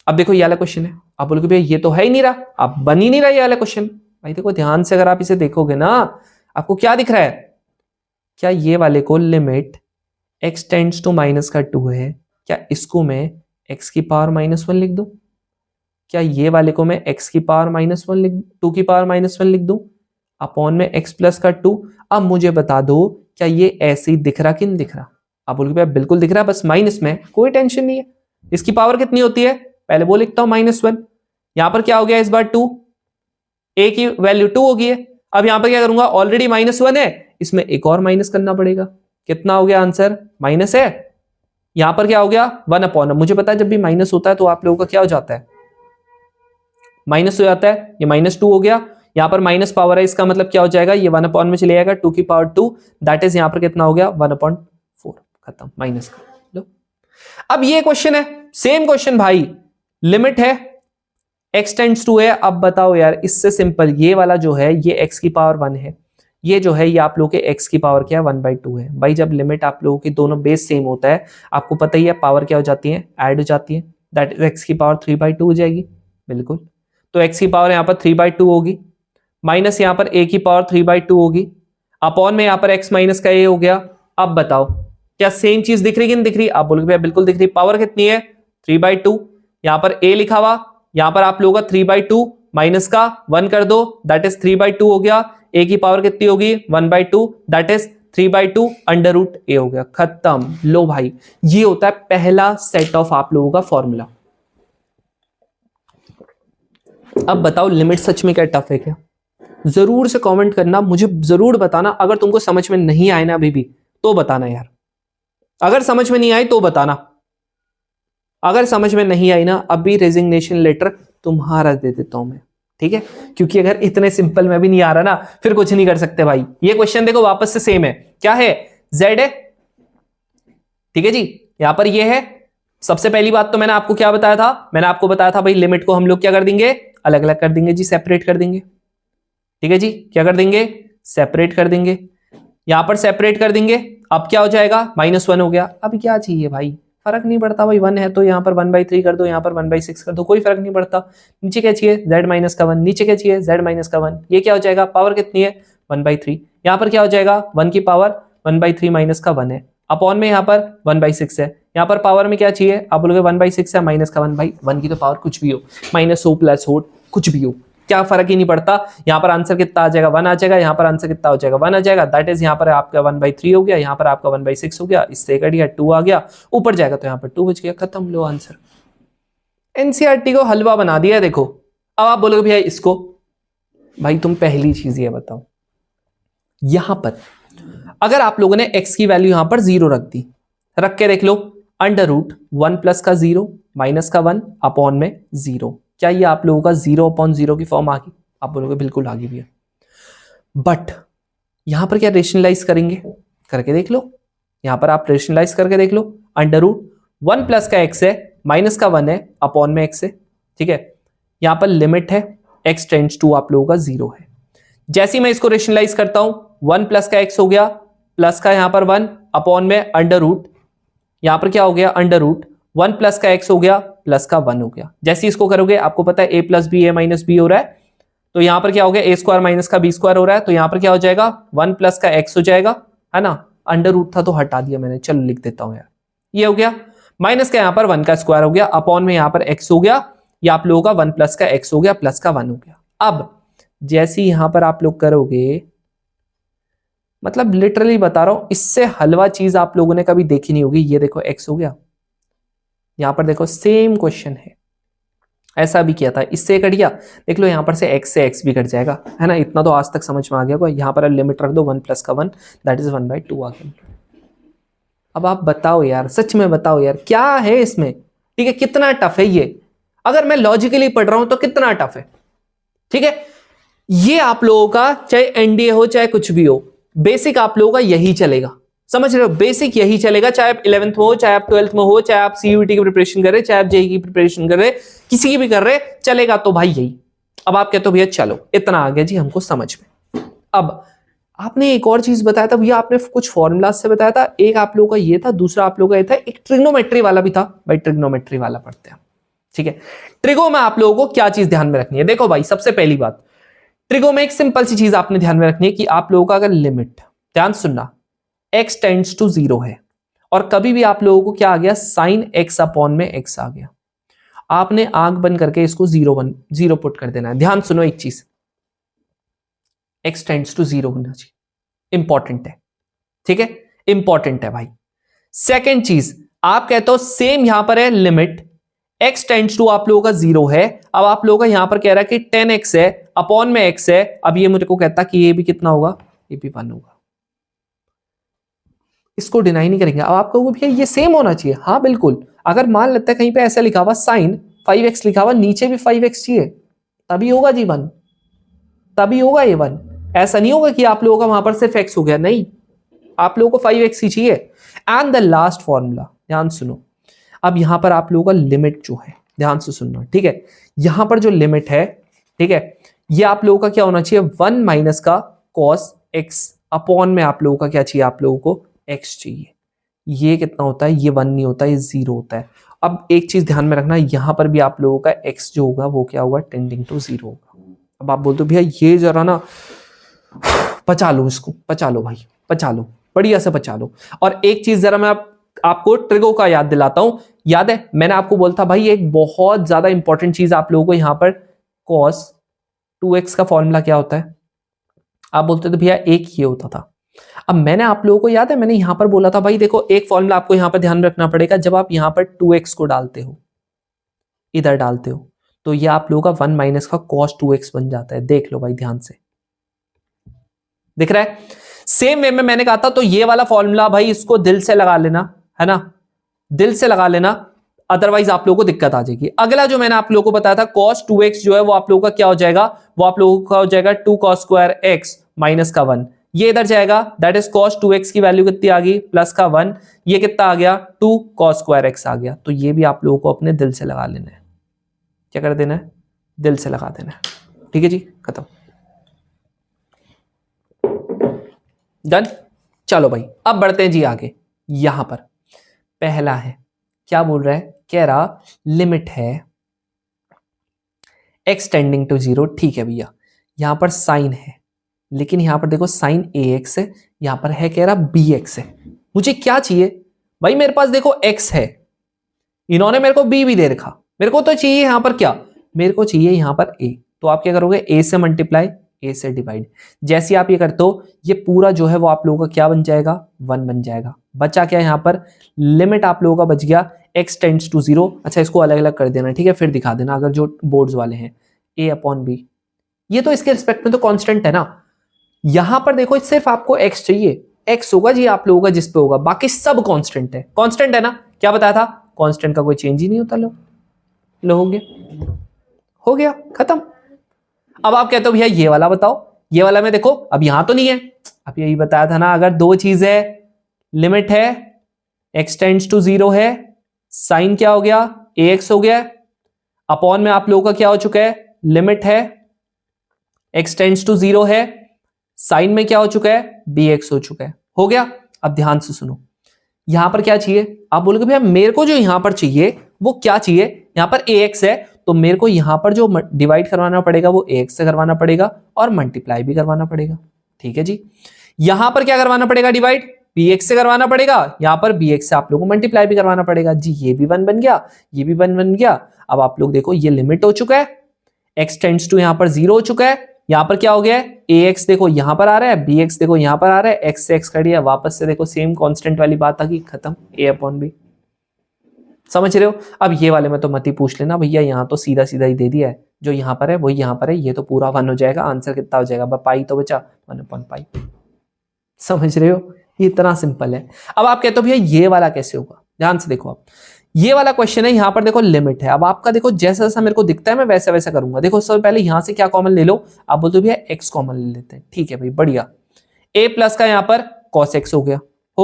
अब देखो ये वाला क्वेश्चन है, आप बोलोगे भैया ये तो है ही नहीं रहा, आप बन ही नहीं रहा ये वाला क्वेश्चन। भाई देखो ध्यान से अगर आप इसे देखोगे ना, आपको क्या दिख रहा है, क्या ये वाले को limit x tends to minus का 2 है, क्या इसको मैं x की पावर -1 लिख दूं, क्या ये वाले को मैं x की पावर -1 लिख, 2 की पावर -1 लिख दूं अपॉन में x प्लस का 2। अब मुझे बता दो क्या ये ऐसे ही दिख रहा कि नहीं दिख रहा, आप बोलोगे भैया बिल्कुल दिख रहा है, बस माइनस में, कोई टेंशन नहीं है। इसकी पावर कितनी होती है, पहले वो लिखता हूं -1, यहां पर क्या हो गया इस बार 2, a की वैल्यू 2 हो गई है। अब यहां पर क्या करूंगा, ऑलरेडी -1 है, इसमें एक और माइनस करना पड़ेगा, कितना हो गया आंसर, माइनस है, यहां पर क्या हो गया 1 अपॉन, मुझे पता है जब भी माइनस होता है तो आप लोगों का क्या हो जाता है, माइनस हो जाता है, ये -2 हो गया, यहां पर माइनस पावर है, इसका मतलब क्या हो जाएगा, ये 1 अपॉन में चले जाएगा, 2 की पावर 2, दैट इज यहां पर कितना हो गया 1/4, खत्म, माइनस का लो। अब ये क्वेश्चन है, सेम क्वेश्चन भाई, लिमिट है x टेंड्स टू है, अब बताओ यार इससे सिंपल, ये वाला जो है ये x की पावर 1 है, ये जो है ये आप लोगों के x की पावर क्या है 1/2 है। भाई जब लिमिट आप लोगों की दोनों बेस सेम होता है, आपको पता ही है पावर क्या हो जाती है, ऐड हो जाती है, दैट इज x की पावर 3/2 हो जाएगी, बिल्कुल। तो x की पावर यहाँ पर 3/2 होगी, माइनस यहाँ पर a की पावर 3/2 होगी, अपॉन में यहाँ पर x माइनस का a हो गया। अब बताओ क्या सेम चीज दिख रही कि नहीं दिख रही, आप बोलोगे भैया बिल्कुल दिख रही, पावर कितनी है 3/2, यहाँ पर a लिखा हुआ, यहाँ पर आप लोगों का 3/2 माइनस का 1 कर दो, दैट इज 3/2 हो गया, a की पावर कितनी होगी 1/2, दैट इज 3/2 √a हो गया, खत्म। लो भाई ये होता है पहला सेट ऑफ आप लोगों का फॉर्मूला। अब बताओ लिमिट सच में क्या टफ है क्या, जरूर से कमेंट करना, मुझे जरूर बताना, अगर तुमको समझ में नहीं आए ना अभी भी तो बताना यार, अगर समझ में नहीं आई तो बताना, अगर समझ में नहीं आई ना अभी रेजिग्नेशन लेटर तुम्हारा दे देता हूं मैं, ठीक है, क्योंकि अगर इतने सिंपल में भी नहीं आ रहा ना फिर कुछ नहीं कर सकते भाई। ये क्वेश्चन देखो वापस से सेम है, क्या है z है, ठीक है जी, यहां पर ये है। सबसे पहली बात तो मैंने आपको क्या बताया था, मैंने आपको बताया था भाई लिमिट को हम लोग क्या कर देंगे, अलग अलग कर देंगे जी, सेपरेट कर देंगे, ठीक है जी, क्या कर देंगे, सेपरेट कर देंगे, यहां पर सेपरेट कर देंगे। अब क्या हो जाएगा, -1 हो गया। अब क्या चाहिए भाई, फर्क नहीं पड़ता भाई, 1 है तो यहाँ पर 1/3 कर दो, यहाँ पर 1/6 कर दो, कोई फर्क नहीं पड़ता। नीचे क्या चाहिए, z माइनस का 1, नीचे क्या चाहिए, z माइनस का 1। ये क्या हो जाएगा, पावर कितनी है, 1/3। यहाँ पर क्या हो जाएगा, 1 की पावर 1/3 माइनस का 1 है, अपॉन में यहाँ पर 1/6 है। यहाँ पर पावर में क्या चाहिए, आप बोलोगे 1/6 है माइनस का 1, भाई 1 की तो पावर कुछ भी हो, -100 +100 कुछ भी हो, क्या फर्क ही नहीं पड़ता। यहाँ पर आंसर कितना आ जाएगा, 1 आ जाएगा, यहाँ पर आंसर कितना हो जाएगा, 1 आ जाएगा। दैट इज यहाँ पर आपका 1/3 हो गया, यहाँ पर आपका 1/6 हो गया, इससे कट गया, 2 आ गया, ऊपर जाएगा तो यहाँ पर 2 बच गया, खत्म, लो आंसर। एनसीईआरटी को हलवा बना दिया। देखो अब आप बोलोगे भैया इसको, भाई तुम पहली चीज ये बताओ, यहां पर अगर आप लोगों ने x की वैल्यू यहां पर 0 रख दी, रख के देख लो, √1 प्लस का 0 माइनस का 1 अपॉन में 0, क्या ये आप लोगों का 0/0 की फॉर्म आ गई, आप बोलोगे बिल्कुल आ गई भैया। बट यहां पर क्या रेशनलाइज करेंगे, करके देख लो, यहां पर आप रेशनलाइज करके देख लो, √1 प्लस का x है, माइनस का 1 है, अपॉन में x है, ठीक है। यहां पर लिमिट है, x टेंड्स टू आप लोगों का 0 है। जैसे ही मैं इसको रेशनलाइज करता हूं, 1 प्लस का x हो गया, प्लस का यहां पर 1 अपॉन में √, यहां पर क्या हो गया, √1 प्लस का x हो गया, प्लस का 1 हो गया। जैसे इसको करोगे, आपको पता है a plus B, a minus B हो रहा है, तो यहां पर क्या हो गया, a² माइनस का b² हो रहा है, तो यहां पर क्या हो जाएगा, 1 प्लस का x हो जाएगा, है ना, √ था तो हटा दिया मैंने, चलो लिख देता हूं यार, ये हो गया, माइनस का यहां पर 1 का स्क्वायर हो गया, अपॉन में यहां पर x हो गया, ये आप लोगों का 1 प्लस का x हो गया, प्लस का 1 हो गया। अब जैसे यहां पर आप लोग करोगे, मतलब लिटरली बता रहा हूं, इससे हलवा चीज आप लोगों ने कभी देखी नहीं होगी। ये देखो x हो गया, यहां पर देखो सेम क्वेश्चन है, ऐसा भी किया था, इससे कट गया, देख लो यहां पर से x भी कट जाएगा, है ना, इतना तो आज तक समझ में आ गया। यहां पर लिमिट रख दो 1 प्लस का 1, दैट इज 1/2 आ गया। अब आप बताओ यार, सच में बताओ यार, क्या है इसमें, ठीक है, कितना टफ है ये, अगर मैं लॉजिकली पढ़ रहा हूं तो कितना टफ है, ठीक है। ये आप लोगों का चाहे एनडीए हो चाहे कुछ भी हो, बेसिक आप लोगों का यही चलेगा, समझ रहे हो, बेसिक यही चलेगा, चाहे आप 11th में हो, चाहे आप 12th में हो, चाहे आप सीयूईटी की प्रिपरेशन कर रहे, चाहे आप जेईई की प्रिपरेशन कर रहे, किसी की भी कर रहे, चलेगा तो भाई यही। अब आप कहते हो भैया चलो इतना आ गया जी हमको समझ में। अब आपने एक और चीज बताया था भैया, आपने कुछ फॉर्मूला से बताया था, एक आप लोगों का ये था, दूसरा आप लोगों का ये था, एक ट्रिग्नोमेट्री वाला भी था, भाई ट्रिग्नोमेट्री वाला पढ़ते हैं, ठीक है। ट्रिगो में आप लोगों को क्या चीज ध्यान में रखनी है, देखो भाई सबसे पहली बात, ट्रिगो में एक सिंपल सी चीज आपने ध्यान में रखनी है कि आप लोगों का अगर लिमिट, ध्यान सुनना, x टेंड्स टू 0 है, और कभी भी आप लोगों को क्या आ गया, sin x अपॉन में x आ गया, आपने आंख बंद करके इसको 0 पुट कर देना है। ध्यान सुनो एक चीज, x टेंड्स टू 0 होना चाहिए, इंपॉर्टेंट है, ठीक है, इंपॉर्टेंट है भाई। सेकेंड चीज, आप कहते हो सेम यहां पर है लिमिट, x टेंड्स टू आप लोगों का 0 है, अब आप लोगों का यहां पर कह रहा है कि 10x है, अपॉन में x है, अब ये मुझे को कहता कि ये भी कितना होगा, ये भी 1 होगा, इसको डिनाई नहीं करेंगे। अब आप कहोगे भैया ये सेम होना चाहिए, हाँ बिल्कुल, अगर मान लेते हैं कहीं पे ऐसा लिखा हुआ साइन 5x लिखा हुआ, नीचे भी 5x चाहिए, तभी होगा जी 1, तभी होगा ये 1, ऐसा नहीं होगा कि आप लोगों का वहां पर सिर्फ x हो गया, नहीं, आप लोगों को 5x ही चाहिए। एंड द लास्ट फॉर्मूला, ध्यान सुनो, अब यहां पर आप लोगों का लिमिट जो है, ध्यान से सुनना, ठीक है, यहां पर जो लिमिट है, ठीक है, ये आप लोगों का क्या होना चाहिए, 1 माइनस का cos x अपॉन में आप लोगों का क्या चाहिए, आप लोगों को x चाहिए। ये कितना होता है, ये 1 नहीं होता, ये 0 होता है। अब एक चीज ध्यान में रखना, यहां पर भी आप लोगों का x जो होगा वो क्या होगा, टेंडिंग टू 0 होगा। अब आप बोलते हो भैया ये जरा ना पचा लो, इसको पचा लो भाई, पचा लो, बढ़िया से पचा लो। और एक चीज जरा मैं आपको ट्रिगो का याद दिलाता हूं, याद है मैंने आपको बोलता भाई एक बहुत ज्यादा इंपॉर्टेंट चीज आप लोगों को यहां पर, cos 2x का फॉर्मूला क्या होता है, आप बोलते थे भैया एक ये होता था। अब मैंने आप लोगों को याद है, मैंने यहां पर बोला था भाई देखो एक फॉर्मूला आपको यहां पर ध्यान रखना पड़ेगा, जब आप यहां पर 2x को डालते हो, इधर डालते हो, तो ये आप लोगों का 1 माइनस का cos 2x बन जाता है। देख लो भाई ध्यान से, दिख रहा है, सेम वे में मैंने कहा था, तो ये वाला फॉर्मूला भाई इसको दिल से लगा लेना, है ना, दिल से लगा लेना, अदरवाइज आप लोगों को दिक्कत आ जाएगी। अगला जो मैंने आप लोगों को बताया था cos 2x जो है वो आप लोगों का क्या हो जाएगा, वो आप लोगों का हो जाएगा 2 cos स्क्वायर x माइनस का 1, ये इधर जाएगा, दैट इज cos 2x की वैल्यू कितनी आ गई, प्लस का 1, ये कितना आ गया 2 cos स्क्वायर x आ गया। तो ये भी आप लोगों को अपने दिल से लगा लेना है, क्या कर देना है, दिल से लगा देना है, ठीक है जी, खत्म। डन। चलो भाई अब बढ़ते हैं जी आगे। यहां पर पहला है, क्या बोल रहा है, कह रहा लिमिट है x टेंडिंग टू 0। ठीक है भैया, यहां पर साइन है, लेकिन यहां पर देखो साइन ax है, यहां पर है कह रहा bx है। मुझे क्या चाहिए भाई, मेरे पास देखो x है, इन्होंने मेरे को b भी दे रखा, मेरे को तो चाहिए यहां पर क्या, मेरे को चाहिए यहां पर a। तो आप क्या करोगे, a से मल्टीप्लाई, a से डिवाइड। जैसे आप ये करते हो, ये पूरा जो है वो आप लोगों का क्या बन जाएगा, 1 बन जाएगा। बचा क्या यहां पर, लिमिट आप लोगों का बच गया x टेंड्स टू 0। अच्छा इसको अलग अलग कर देना, ठीक है, फिर दिखा देना अगर जो बोर्ड्स वाले हैं, a अपॉन b। ये तो इसके रिस्पेक्ट में तो कांस्टेंट है ना। यहां पर देखो सिर्फ आपको x चाहिए, x होगा जी आप लोगों का जिस पे होगा, बाकी सब कांस्टेंट है। कांस्टेंट है ना, क्या बताया था, कांस्टेंट का कोई चेंज ही नहीं होता। लो हो गया खत्म। अब आप कहते हो भैया ये वाला बताओ, ये वाला में देखो अब यहां तो नहीं है, अब यही बताया था ना, अगर दो चीज है, लिमिट है x टेंड्स टू 0 है, साइन क्या हो गया ax हो गया, अपॉन में आप लोगों का क्या हो चुका है, लिमिट है x टेंड्स टू 0 है, साइन में क्या हो चुका है, bx हो चुका है। हो गया। अब ध्यान से सुनो, यहां पर क्या चाहिए, आप बोलोगे भैया मेरे को जो यहां पर चाहिए वो क्या चाहिए, यहां पर ax है, तो मेरे को यहां पर जो डिवाइड करवाना पड़ेगा वो ax से करवाना पड़ेगा और मल्टीप्लाई भी करवाना पड़ेगा। ठीक है जी, यहां पर क्या करवाना पड़ेगा, डिवाइड bx से करवाना पड़ेगा, यहां पर bx से आप लोगों को मल्टीप्लाई भी करवाना पड़ेगा जी। ये भी 1 बन गया, ये भी 1 बन गया। अब आप लोग देखो ये लिमिट हो चुका है, x टेंड्स टू यहां पर 0 हो चुका है, यहां पर क्या हो गया है, ax देखो यहां पर आ रहा है, bx देखो यहां पर आ रहा है, x से x कट गया, वापस से देखो सेम कांस्टेंट वाली बात आ गई, खत्म, a अपॉन b। समझ रहे हो। अब ये वाले में तो मत ही पूछ लेना भैया, यहां तो सीधा सीधा ही दे दिया है, जो यहां पर है वही यहां पर है, ये तो पूरा 1 हो जाएगा। आंसर कितना हो जाएगा, पाई तो बचा 1 अपॉन पाई। समझ रहे हो, ये इतना सिंपल है। अब आप कहते हो भैया ये वाला कैसे होगा, ध्यान से देखो, आप ये वाला क्वेश्चन है, यहां पर देखो लिमिट है। अब आपका देखो जैसा जैसा मेरे को दिखता है मैं वैसा वैसा करूंगा। देखो सबसे पहले यहां से क्या कॉमन ले लो, आप बोलते हो भैया x कॉमन ले लेते हैं। ठीक है भाई बढ़िया, a प्लस का यहां पर cos x हो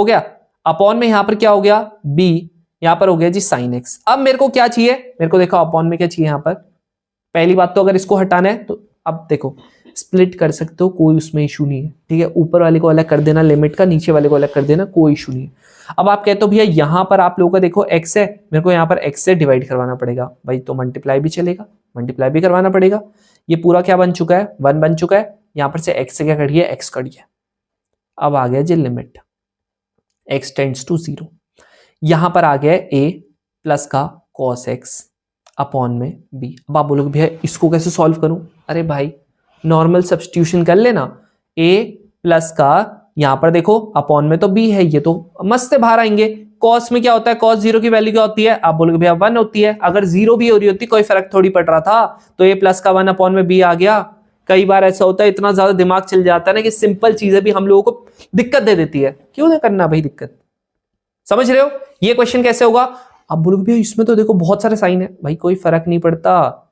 गया, अपॉन में यहां पर क्या हो गया, b, यहां पर हो गया जी sin x। अब मेरे को क्या चाहिए, मेरे को देखो अपॉन में क्या चाहिए, यहां पर पहली बात तो अगर इसको हटाना है तो अब देखो स्प्लिट कर सकते हो, कोई उसमें इशू नहीं है। ठीक है, ऊपर वाले को अलग कर देना लिमिट का, नीचे वाले को अलग कर देना, कोई इशू नहीं है। अब आप कहते हो भैया यहां पर आप लोगों का देखो x है, मेरे को यहां पर x से डिवाइड करवाना पड़ेगा भाई, तो मल्टीप्लाई भी चलेगा, मल्टीप्लाई भी करवाना पड़ेगा। ये पूरा क्या बन चुका है, 1 बन चुका है, यहां पर से x से क्या कट गया, x कट गया। अब आ गया जी लिमिट x टेंड्स टू 0, यहां पर आ गया a प्लस का cos x अपॉन में b। अब आप बोलोगे भैया इसको कैसे सॉल्व करूं, अरे भाई नॉर्मल सब्स्टिट्यूशन कर लेना, a प्लस का यहां पर देखो अपॉन में तो b है, ये तो मस्त से बाहर आएंगे। cos में क्या होता है, cos 0 की वैल्यू क्या होती है, आप बोलोगे भैया 1 होती है। अगर 0 भी हो रही होती कोई फर्क थोड़ी पड़ रहा था, तो a प्लस का 1 अपॉन में b आ गया। कई बार ऐसा होता है, इतना ज्यादा दिमाग चल जाता है ना कि सिंपल चीजें भी हम लोगों को दिक्कत दे देती है। क्यों ना करना भाई दिक्कत, समझ रहे हो। ये क्वेश्चन कैसे होगा, आप बोलोगे भैया इसमें तो देखो बहुत सारे साइन है, भाई कोई फर्क नहीं पड़ता,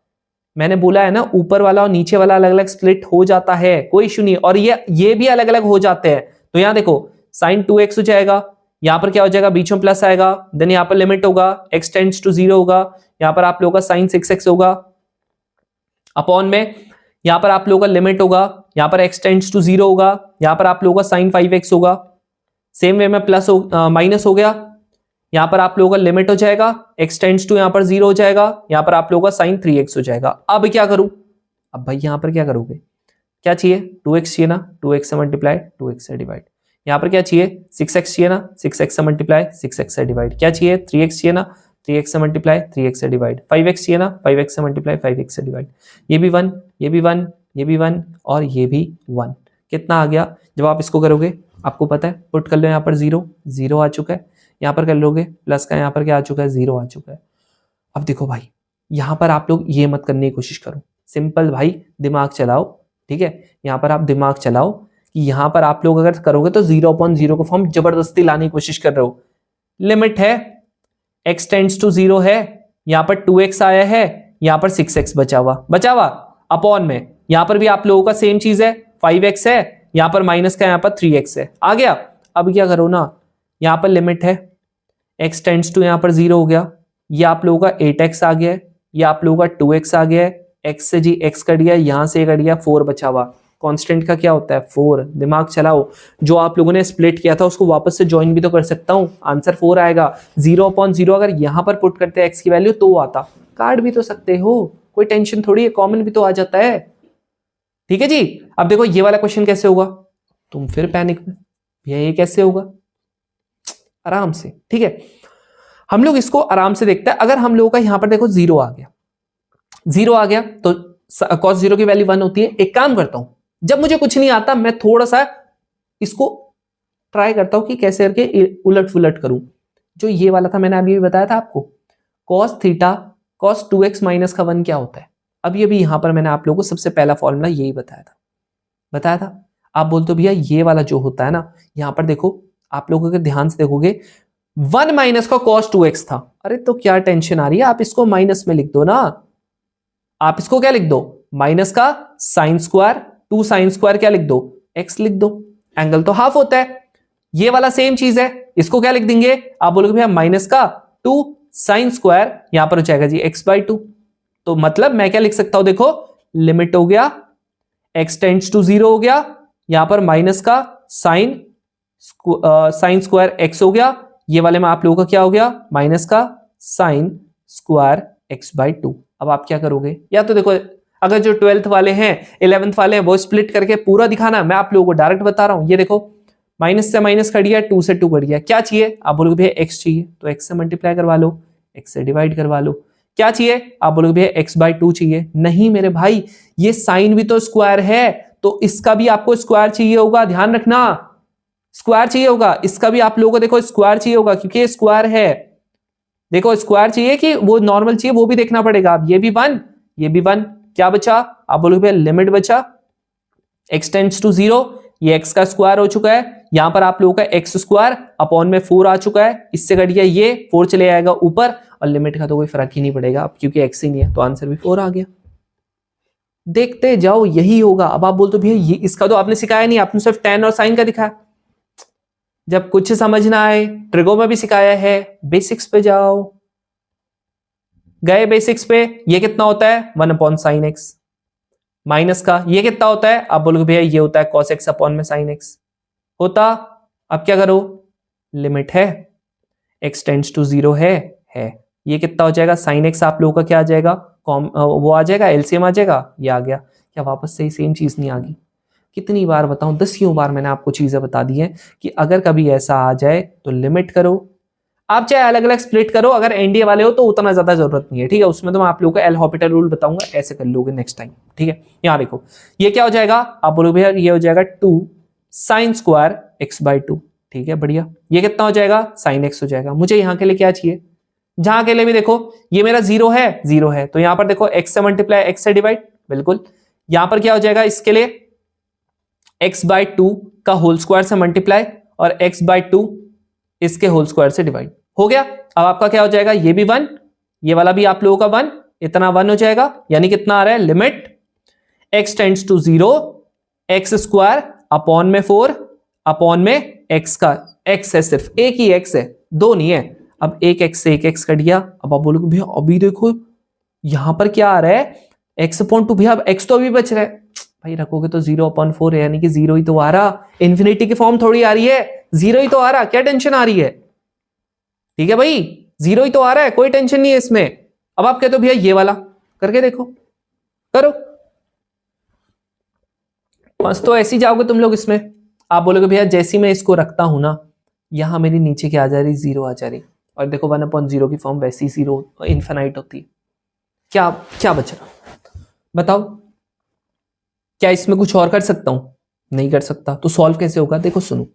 मैंने बोला है ना ऊपर वाला और नीचे वाला अलग अलग स्प्लिट हो जाता है, कोई इशू नहीं। और ये भी अलग अलग हो जाते हैं। तो यहां देखो साइन 2x हो जाएगा, यहां पर क्या हो जाएगा, बीच में प्लस आएगा, देन यहां पर लिमिट होगा x टेंड्स टू 0 होगा, यहां पर आप लोगों का साइन 6x होगा, अपॉन में यहां पर आप लोगों का लिमिट होगा, यहां पर x टेंड्स टू 0 होगा, यहां पर आप लोगों का साइन 5x होगा, सेम वे में प्लस माइनस हो गया, यहां पर आप लोगों का लिमिट हो जाएगा, x टेंड्स टू यहां पर 0 हो जाएगा, यहां पर आप लोगों का साइन 3x हो जाएगा। अब क्या करूं, अब भाई यहां पर क्या करोगे, क्या चाहिए 2x चाहिए ना, 2x से मल्टीप्लाई 2x से डिवाइड, यहां पर क्या चाहिए 6x चाहिए ना, 6x से मल्टीप्लाई 6x से डिवाइड, क्या चाहिए 3x चाहिए ना, 3x से मल्टीप्लाई 3x से डिवाइड, 5x चाहिए ना, 5x से मल्टीप्लाई 5x से डिवाइड, ये भी 1, ये भी 1, ये भी 1 और ये भी 1। कितना आ गया, जब आप इसको करोगे आपको पता है, पुट कर लो यहाँ पर 0 0 आ चुका है, यहाँ पर कर लोगे प्लस का, यहाँ पर क्या आ चुका है 0 आ चुका है। अब देखो भाई यहाँ पर आप लोग ये मत करने की कोशिश करो, सिंपल भाई दिमाग चलाओ। ठीक है, यहाँ पर आप दिमाग चलाओ कि यहाँ पर आप लोग अगर करोगे तो 0/0 को फॉर्म जबरदस्ती लाने की कोशिश कर रहे हो। लिमिट है x टेंड्स टू 0 है, यहाँ पर 2x आया है, यहाँ पर 6x बचा हुआ अपॉन में, यहाँ पर भी आप लोगों का सेम चीज है 5x है, यहाँ पर माइनस का यहाँ पर 3x है, आ गया। अब क्या करो ना, यहाँ पर लिमिट है x टेंड्स टू यहाँ पर 0 हो गया, ये आप लोगों का 8x आ गया है, ये आप लोगों का 2x आ गया है, x से जी x कट गया, यहां से कट गया 4 बचा हुआ, कांस्टेंट का क्या होता है 4। दिमाग चलाओ, जो आप लोगों ने स्प्लिट किया था उसको वापस से ज्वाइन भी तो कर सकता हूं, आंसर 4 आएगा। 0/0 अगर यहां पर पुट करते हैं एक्स की वैल्यू तो आता, काट भी तो सकते हो, कोई टेंशन थोड़ी है, कॉमन भी तो आ जाता है। ठीक है जी। अब देखो ये वाला क्वेश्चन कैसे होगा, तुम फिर पैनिक में, भैया ये कैसे होगा, आराम से। ठीक है, हम लोग इसको आराम से देखते हैं। अगर हम लोगों का यहां पर देखो 0 आ गया, 0 आ गया तो cos 0 की वैल्यू 1 होती है। एक काम करता हूं, जब मुझे कुछ नहीं आता मैं थोड़ा सा इसको ट्राई करता हूं कि कैसे करके उलट फुलट करूं। जो ये वाला था मैंने अभी भी बताया था आपको, cos theta cos 2x minus का 1 क्या होता है। अभी अभी यहां पर मैंने आप लोगों को सबसे पहला फॉर्मूला यही बताया था। आप बोलते हो भैया ये वाला जो होता है ना, यहां पर देखो आप लोग अगर ध्यान से देखोगे 1 माइनस का cos 2x था। अरे तो क्या टेंशन आ रही है, आप इसको माइनस में लिख दो ना। आप इसको क्या लिख दो, माइनस का साइन स्क्वायर, 2 साइन स्क्वायर क्या लिख दो, x लिख दो। एंगल तो हाफ होता है। ये वाला सेम चीज है, इसको क्या लिख देंगे, आप बोलोगे भैया माइनस का 2 साइन स्क्वायर, यहां पर हो जाएगा जी x/2। तो मतलब मैं क्या लिख सकता हूं, देखो लिमिट हो गया x टेंड्स टू 0 हो गया, यहां पर माइनस का साइन स्क्वायर x हो गया, ये वाले में आप लोगों का क्या हो गया, माइनस का साइन स्क्वायर x/2। अब आप क्या करोगे, या तो देखो अगर जो 12th वाले हैं 11th वाले हैं वो स्प्लिट करके पूरा दिखाना, मैं आप लोगों को डायरेक्ट बता रहा हूं। ये देखो माइनस से माइनस कट गया, 2 से 2 कट गया, क्या चाहिए, आप बोलोगे भैया x चाहिए, तो x से मल्टीप्लाई करवा लो, x से डिवाइड करवा लो। क्या चाहिए, आप बोलोगे भैया x/2 चाहिए। नहीं मेरे भाई, ये साइन भी तो स्क्वायर है, तो इसका भी आपको स्क्वायर चाहिए होगा, ध्यान रखना स्क्वायर चाहिए होगा। इसका भी आप लोगों को देखो स्क्वायर चाहिए होगा, क्योंकि ये स्क्वायर है। देखो स्क्वायर चाहिए कि वो नॉर्मल चाहिए, वो भी देखना पड़ेगा। अब ये भी 1, ये भी 1, क्या बचा, आप बोलोगे भैया लिमिट बचा x टेंड्स टू 0, ये x का स्क्वायर हो चुका है, यहां पर आप लोगों का x स्क्वायर अपॉन में 4 आ चुका है, इससे कट गया ये 4 चले आएगा ऊपर, और लिमिट का तो कोई फर्क ही नहीं पड़ेगा अब, क्योंकि x ही नहीं है, तो आंसर भी 4 आ गया। देखते जाओ यही होगा। अब आप बोलते भैया ये इसका तो आपने सिखाया नहीं, आपने सिर्फ tan और sin का दिखाया। जब कुछ समझ ना आए, ट्रिगो में भी सिखाया है, बेसिक्स पे जाओ। गए बेसिक्स पे, ये कितना होता है 1/sin x, माइनस का ये कितना होता है, आप बोलोगे भैया ये होता है cos x अपॉन में sin x होता। अब क्या करो, लिमिट है x टेंड्स टू 0 है, ये कितना हो जाएगा sin x, आप लोगों का क्या आ जाएगा, वो आ जाएगा एलसीएम आ जाएगा, ये आ गया। क्या वापस से सेम चीज नहीं आ गई, कितनी बार बताऊं, 10 बार मैंने आपको चीजें बता दी हैं कि अगर कभी ऐसा आ जाए तो लिमिट करो। आप चाहे अलग अलग स्प्लिट करो, अगर एनडीए वाले हो तो उतना ज्यादा जरूरत नहीं है। ठीक है, उसमें तो मैं आप लोगों को एल हॉपिटल रूल बताऊंगा, ऐसे कर लोगे नेक्स्ट टाइम। ठीक है, यहां देखो ये क्या हो जाएगा, आप बोलोगे भैया ये हो जाएगा 2 साइन स्क्वायर x/2। ठीक है बढ़िया, ये कितना हो जाएगा sin x हो जाएगा। मुझे यहां के लिए क्या चाहिए, जहां के लिए भी देखो ये मेरा 0 है, तो यहां पर देखो x से मल्टीप्लाई x से डिवाइड, बिल्कुल। यहां पर क्या हो जाएगा, इसके लिए x/2 का होल स्क्वायर से मल्टीप्लाई और x/2 इसके होल स्क्वायर से डिवाइड हो गया। अब आपका क्या हो जाएगा, ये भी 1, ये वाला भी आप लोगों का 1, इतना 1 हो जाएगा, यानी कितना आ रहा है, limit x tends to 0 x square upon में 4 अपॉन में x का, x है सिर्फ एक ही x है, 2 नहीं है। अब एक x से एक x कट गया। अब आप बोलोगे भैया अभी देखो यहां पर क्या आ रहा है, x/2, भैया अब x तो अभी बच रहा है, भाई रखोगे तो 0/4 है, यानी कि 0 ही तो आ रहा, इन्फिनिटी की फॉर्म थोड़ी आ रही है, 0 ही तो आ रहा, क्या टेंशन आ रही है। ठीक है भाई, 0 ही तो आ रहा है, कोई टेंशन नहीं है इसमें। अब आप कहते हो भैया ये वाला करके देखो, करो, बस तो ऐसे ही जाओगे तुम लोग इसमें। आप बोलोगे भैया जैसी मैं इसको रखता हूं ना, यहां मेरी नीचे क्या आ जा रही, 0 आ जा रही, और देखो 1/0 की फॉर्म वैसी 0 इन्फिनाइट होती है। क्या क्या बच रहा, बताओ, क्या इसमें कुछ और कर सकता हूं, नहीं कर सकता। तो सॉल्व कैसे होगा, देखो सुनो,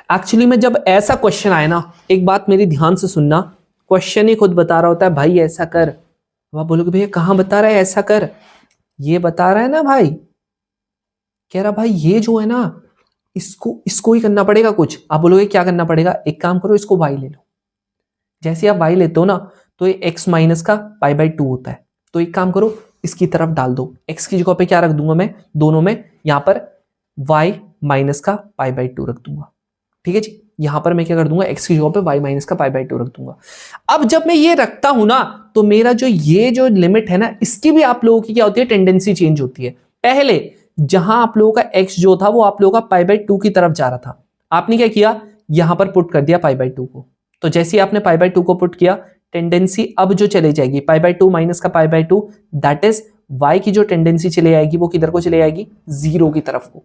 एक्चुअली में जब ऐसा क्वेश्चन आए ना, एक बात मेरी ध्यान से सुनना, क्वेश्चन ही खुद बता रहा होता है भाई ऐसा कर। अब आप बोलोगे भैया कहां बता रहा है ऐसा कर, ये बता रहा है ना भाई, कह रहा भाई ये जो है ना इसको ही करना पड़ेगा कुछ। आप बोलोगे क्या करना पड़ेगा, एक काम करो इसको y ले लो। जैसे आप y लेते हो ना तो ये x माइनस का π/2 होता है, तो एक काम करो इसकी तरफ डाल दो, x की जगह पे क्या रख दूंगा मैं, दोनों में यहां पर y माइनस का π/2 रख दूंगा। ठीक है जी, यहां पर मैं क्या कर दूंगा, x की जगह पे y माइनस का π/2 रख दूंगा। अब जब मैं ये रखता हूं ना, तो मेरा जो ये जो लिमिट है ना, इसकी भी आप लोगों की क्या होती है, टेंडेंसी चेंज होती है। पहले जहां आप लोगों का x जो था वो आप लोगों का पाई बाई 2 की तरफ जा रहा था, आपने क्या किया, यहां पर पुट कर दिया पाई बाई 2 को। तो जैसे ही आपने पाई बाई 2 को पुट किया, टेंडेंसी अब जो चले जाएगी पाई बाई 2 माइनस का pi by 2, that is y की जो टेंडेंसी चले जाएगी वो किधर को चले जाएगी, 0 की तरफ को।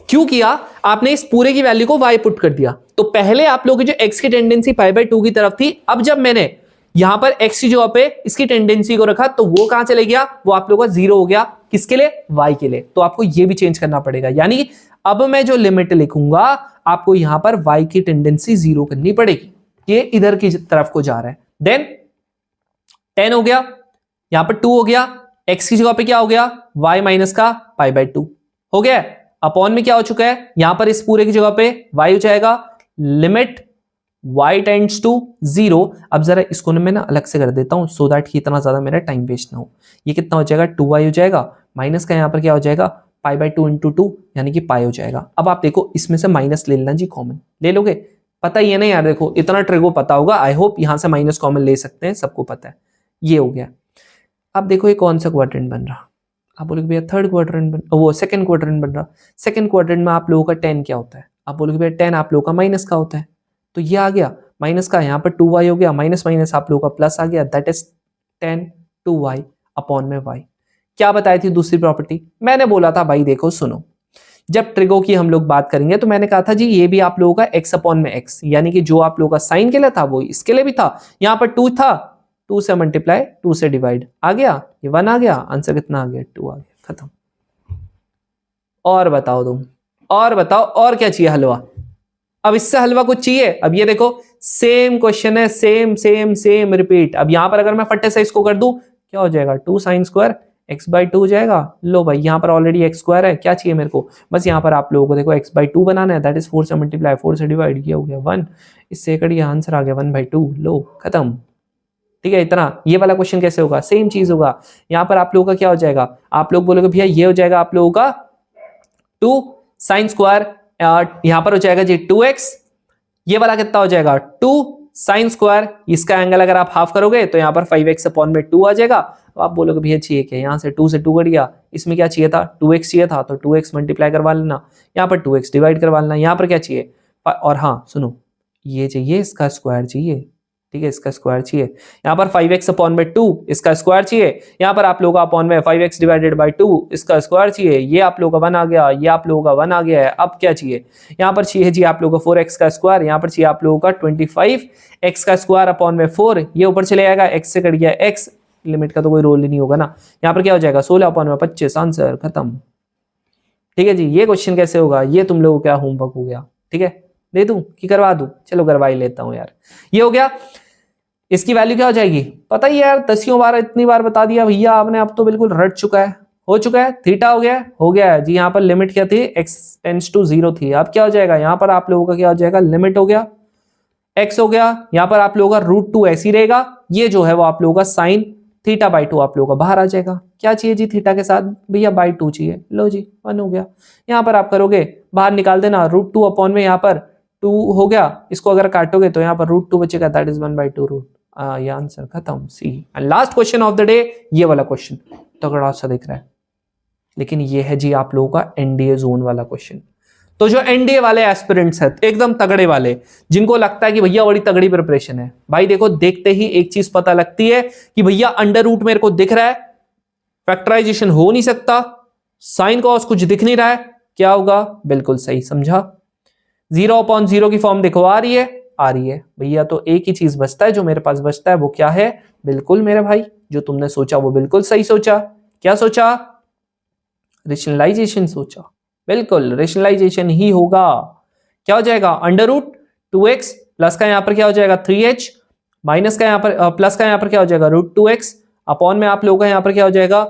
क्यों किया, आपने इस पूरे की वैल्यू को y पुट कर दिया। तो पहले आप लोगों की जो x की टेंडेंसी पाई बाई 2 की तरफ थी, अब जब मैंने यहां पर x की जगह पे इसकी टेंडेंसी को रखा तो वो कहां चले गया, वो आप लोगों का 0 हो गया, किसके लिए, y के लिए। तो आपको ये भी चेंज करना पड़ेगा, यानी अब मैं जो लिमिट लिखूंगा आपको यहां पर y की टेंडेंसी 0 करनी पड़ेगी, ये इधर की तरफ को जा रहा है। देन 10 हो गया, यहां पर 2 हो गया, x की जगह पे क्या हो गया, y माइनस का पाई बाई 2 हो गया, अपॉन में क्या हो चुका है, यहां पर इस पूरे की जगह पे y हो जाएगा लिमिट y टेंड्स टू 0। अब जरा इसको मैं ना अलग से कर देता हूं सो दैट कि इतना ज्यादा मेरा टाइम वेस्ट ना हो। ये कितना हो जाएगा, 2y हो जाएगा, माइनस का यहां पर क्या हो जाएगा, पाई बाई 2 इंटू 2 यानी कि पाई हो जाएगा। अब आप देखो इसमें से माइनस ले लेना जी, कॉमन ले लोगे, पता ही है ना यार, देखो इतना ट्रिगो पता होगा, आई होप यहां से माइनस कॉमन ले सकते हैं, सबको पता है। ये हो गया। अब देखो ये कौन सा क्वाड्रेंट बन रहा, आप बोलोगे भैया थर्ड क्वाड्रेंट बन, वो सेकंड क्वाड्रेंट बन रहा। सेकंड क्वाड्रेंट में आप लोगों का 10 क्या होता है, आप बोलोगे भैया 10 आप लोगों का माइनस का होता है, तो ये आ गया माइनस का, यहाँ पर 2y हो गया, माइनस माइनस आप लोगों का प्लस आ गया, दैट इज 10 2y अपॉन में y। क्या बताई थी दूसरी प्रॉपर्टी, मैंने बोला था भाई देखो सुनो, जब ट्रिगो की हम लोग बात करेंगे तो मैंने कहा था जी ये भी आप लोगों का x अपॉन में x, यानी कि जो आप लोगों का साइन के लिए था वो इसके लिए भी था। यहाँ पर 2 था, 2 से मल्टीप्लाई 2 से डिवाइड आ गया, ये 1 आ गया, आंसर कितना आ गया, 2 आ गया, खत्म। और बताओ तुम, और बताओ और क्या चाहिए हलवा, अब इससे हलवा कुछ चाहिए। अब ये देखो सेम क्वेश्चन है, सेम सेम सेम रिपीट। अब यहां पर अगर मैं फट्टे से इसको कर दूं क्या हो जाएगा, 2 साइन स्क्वायर x बाई 2 हो जाएगा। लो भाई यहाँ पर ऑलरेडी x स्क्वायर है, क्या चाहिए मेरे को, बस यहाँ पर आप लोगों को देखो x बाई 2 बनाना है, दैट इज 4 से मल्टीप्लाई 4 से डिवाइड किया हो गया 1, इससे कट गया, आंसर आ गया 1 बाई 2, लो खत्म। ठीक है, इतना। ये वाला क्वेश्चन कैसे होगा, सेम चीज होगा, यहाँ पर आप लोगों का क्या हो जाएगा, आप लोग बोलोगे भैया ये हो जाएगा आप लोगों का 2 साइन स्क्वायर, यहां पर हो जाएगा जी 2x, ये वाला कितना हो जाएगा 2 साइन स्क्वायर, इसका एंगल अगर आप हाफ करोगे तो यहाँ पर 5x अपॉन में 2 आ जाएगा। तो आप बोलोगे भैया चाहिए क्या, यहाँ से 2 से 2 कट गया, इसमें क्या चाहिए था 2x चाहिए था, तो 2x मल्टीप्लाई करवा लेना, यहाँ पर 2x डिवाइड करवा लेना, यहाँ पर क्या चाहिए, और हाँ सुनो ये चाहिए इसका स्क्वायर चाहिए, ठीक है इसका स्क्वायर चाहिए, यहाँ पर 5x अपॉन में 2 इसका स्क्वायर चाहिए, यहाँ पर आप लोगों का अपॉन में 5x डिवाइडेड बाई 2 इसका स्क्वायर चाहिए, ये आप लोगों का 1 आ गया, ये आप लोगों का 1 आ गया है। अब क्या चाहिए, यहाँ पर चाहिए जी आप लोगों को 4x का स्क्वायर, यहाँ पर चाहिए आप लोगों का 25x का स्क्वायर अपॉन में 4, ये ऊपर चले जाएगा, x से कट गया x, लिमिट का तो कोई रोल ही नहीं होगा ना, यहाँ पर क्या हो जाएगा 16 अपॉन में 25, आंसर खत्म। ठीक है जी, ये क्वेश्चन कैसे होगा, ये तुम लोगों का होमवर्क हो गया। ठीक है, दे दूं कि करवा दूं, चलो करवा ही लेता हूं यार। ये हो गया, इसकी वैल्यू क्या हो जाएगी पता ही यार, 10 बार इतनी बार बता दिया भैया आपने, अब तो बिल्कुल रट चुका है, हो चुका है, थीटा हो गया है जी। यहाँ पर लिमिट क्या थी, x टेंड्स टू 0 थी, अब क्या हो जाएगा यहाँ पर आप लोगों का क्या हो जाएगा, लिमिट हो गया, x हो गया, यहाँ पर आप लोगों का √2 ऐसी रहेगा, ये जो है वो आप लोगों का साइन थीटा बाई 2 आप लोगों का बाहर आ जाएगा। क्या चाहिए जी थीटा के साथ, भैया बाई 2 चाहिए, लो जी 1 हो गया, यहाँ पर आप करोगे बाहर निकाल देना, √2 अपॉन में यहाँ पर 2 हो गया, इसको अगर काटोगे तो यहाँ पर √2 बचेगा, दैट इज 1 बाई 2 रूट, ये आंसर खत्म, C. And last question of the day, ये वाला क्वेश्चन तगड़ा सा दिख रहा है, लेकिन ये है जी आप लोगों का एनडीए जोन वाला क्वेश्चन। तो जो एनडीए वाले एस्पिरेंट्स हैं एकदम तगड़े वाले, जिनको लगता है कि भैया बड़ी तगड़ी प्रिपरेशन है, भाई देखो देखते ही एक चीज पता लगती है कि भैया अंडर रूट मेरे को दिख रहा है, फैक्टराइजेशन हो नहीं सकता, साइन कॉस कुछ दिख नहीं रहा है, क्या होगा, बिल्कुल सही समझा, 0/0 की फॉर्म देखो आ रही है भैया, तो एक ही चीज बचता है जो मेरे पास बचता है, वो क्या है, बिल्कुल मेरे भाई जो तुमने सोचा वो बिल्कुल सही सोचा। क्या सोचा, रेशनलाइजेशन सोचा, बिल्कुल रेशनलाइजेशन ही होगा। क्या हो जाएगा, अंडर रूट 2x प्लस का यहां पर क्या हो जाएगा 3h, माइनस का यहां पर प्लस का यहां पर क्या हो जाएगा √2x, अपॉन में आप लोगों का यहां पर क्या हो जाएगा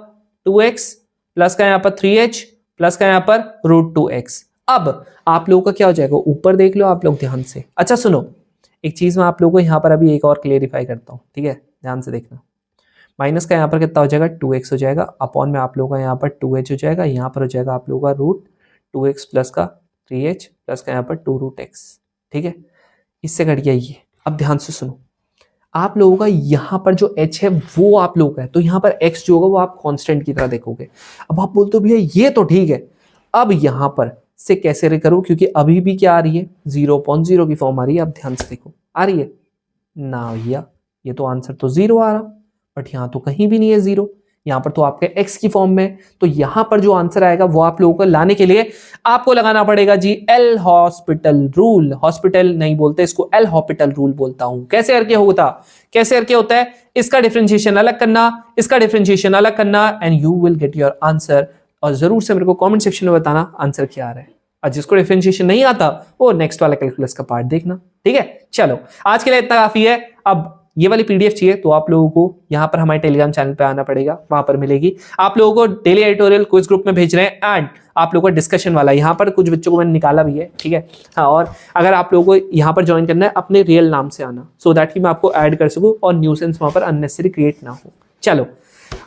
2x प्लस का यहां पर 3h प्लस का यहां पर √2x। अब आप लोगों का क्या हो जाएगा, ऊपर देख लो आप लोग ध्यान से। अच्छा सुनो, एक चीज मैं आप लोगों को यहां पर अभी एक और क्लेरिफाई करता हूं, ठीक है, ध्यान से देखना। माइनस का यहाँ पर कितना हो जाएगा 2x हो जाएगा, अपॉन में आप लोगों का यहाँ पर 2h हो जाएगा, यहाँ पर हो जाएगा आप लोगों का √2x प्लस का 3h प्लस का यहाँ पर 2 √x। ठीक है, इससे कट गया ये। अब ध्यान से सुनो, आप लोगों का यहाँ पर जो h है वो आप लोगों का है, तो यहाँ पर x जो होगा वो आप कांस्टेंट की तरह देखोगे। अब आप बोलते हो भैया ये तो ठीक है, अब यहाँ पर से कैसे रे करो, क्योंकि अभी भी क्या आ रही है 0.0 की फॉर्म आ रही है। आप ध्यान से देखो आ रही है ना भैया, ये तो आंसर तो 0 आ रहा, बट यहाँ तो कहीं भी नहीं है 0, यहाँ पर तो आपके x की फॉर्म में। तो यहाँ पर जो आंसर आएगा वो आप लोगों को लाने के लिए आपको लगाना पड़ेगा G L hospital rule. Hospital नहीं बोलते इसको, एल हॉस्पिटल रूल बोलता हूं। कैसे करके होता, कैसे करके होता है, इसका डिफरेंशिएशन अलग करना, इसका डिफरेंशिएशन अलग करना, and you will get your answer. और जरूर से मेरे को कमेंट सेक्शन में बताना आंसर क्या आ रहा है, और जिसको डिफरेंशिएशन नहीं आता वो नेक्स्ट वाला कैलकुलस का पार्ट देखना, ठीक है। चलो आज के लिए इतना काफी है। अब ये वाली पीडीएफ चाहिए तो आप लोगों को यहाँ पर हमारे टेलीग्राम चैनल पे आना पड़ेगा, वहां पर मिलेगी। आप लोगों को डेली एडिटोरियल क्विज ग्रुप में भेज रहे हैं, एंड आप लोगों को डिस्कशन वाला यहाँ पर कुछ बच्चों को मैंने निकाला भी है, ठीक है। हाँ, और अगर आप लोगों को यहाँ पर ज्वाइन करना है अपने रियल नाम से आना, सो दैट कि मैं आपको ऐड कर सकूँ और न्यूसेंस वहां पर अननेसेसरी क्रिएट ना हो। चलो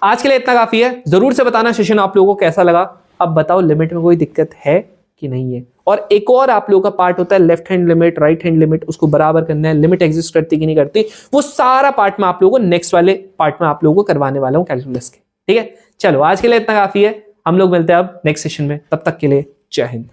आज के लिए इतना काफी है। जरूर से बताना सेशन आप लोगों को कैसा लगा। अब बताओ लिमिट में कोई दिक्कत है कि नहीं है। और एक और आप लोगों का पार्ट होता है left hand limit, right hand limit, उसको बराबर करना है, लिमिट एग्जिस्ट करती कि नहीं करती, वो सारा पार्ट में आप लोगों को नेक्स्ट वाले पार्ट में आप लोगों को करवाने वाला हूं कैलकुलस के, ठीक है। चलो आज के लिए इतना काफी है, हम लोग मिलते हैं अब नेक्स्ट सेशन में, तब तक के लिए जय हिंद।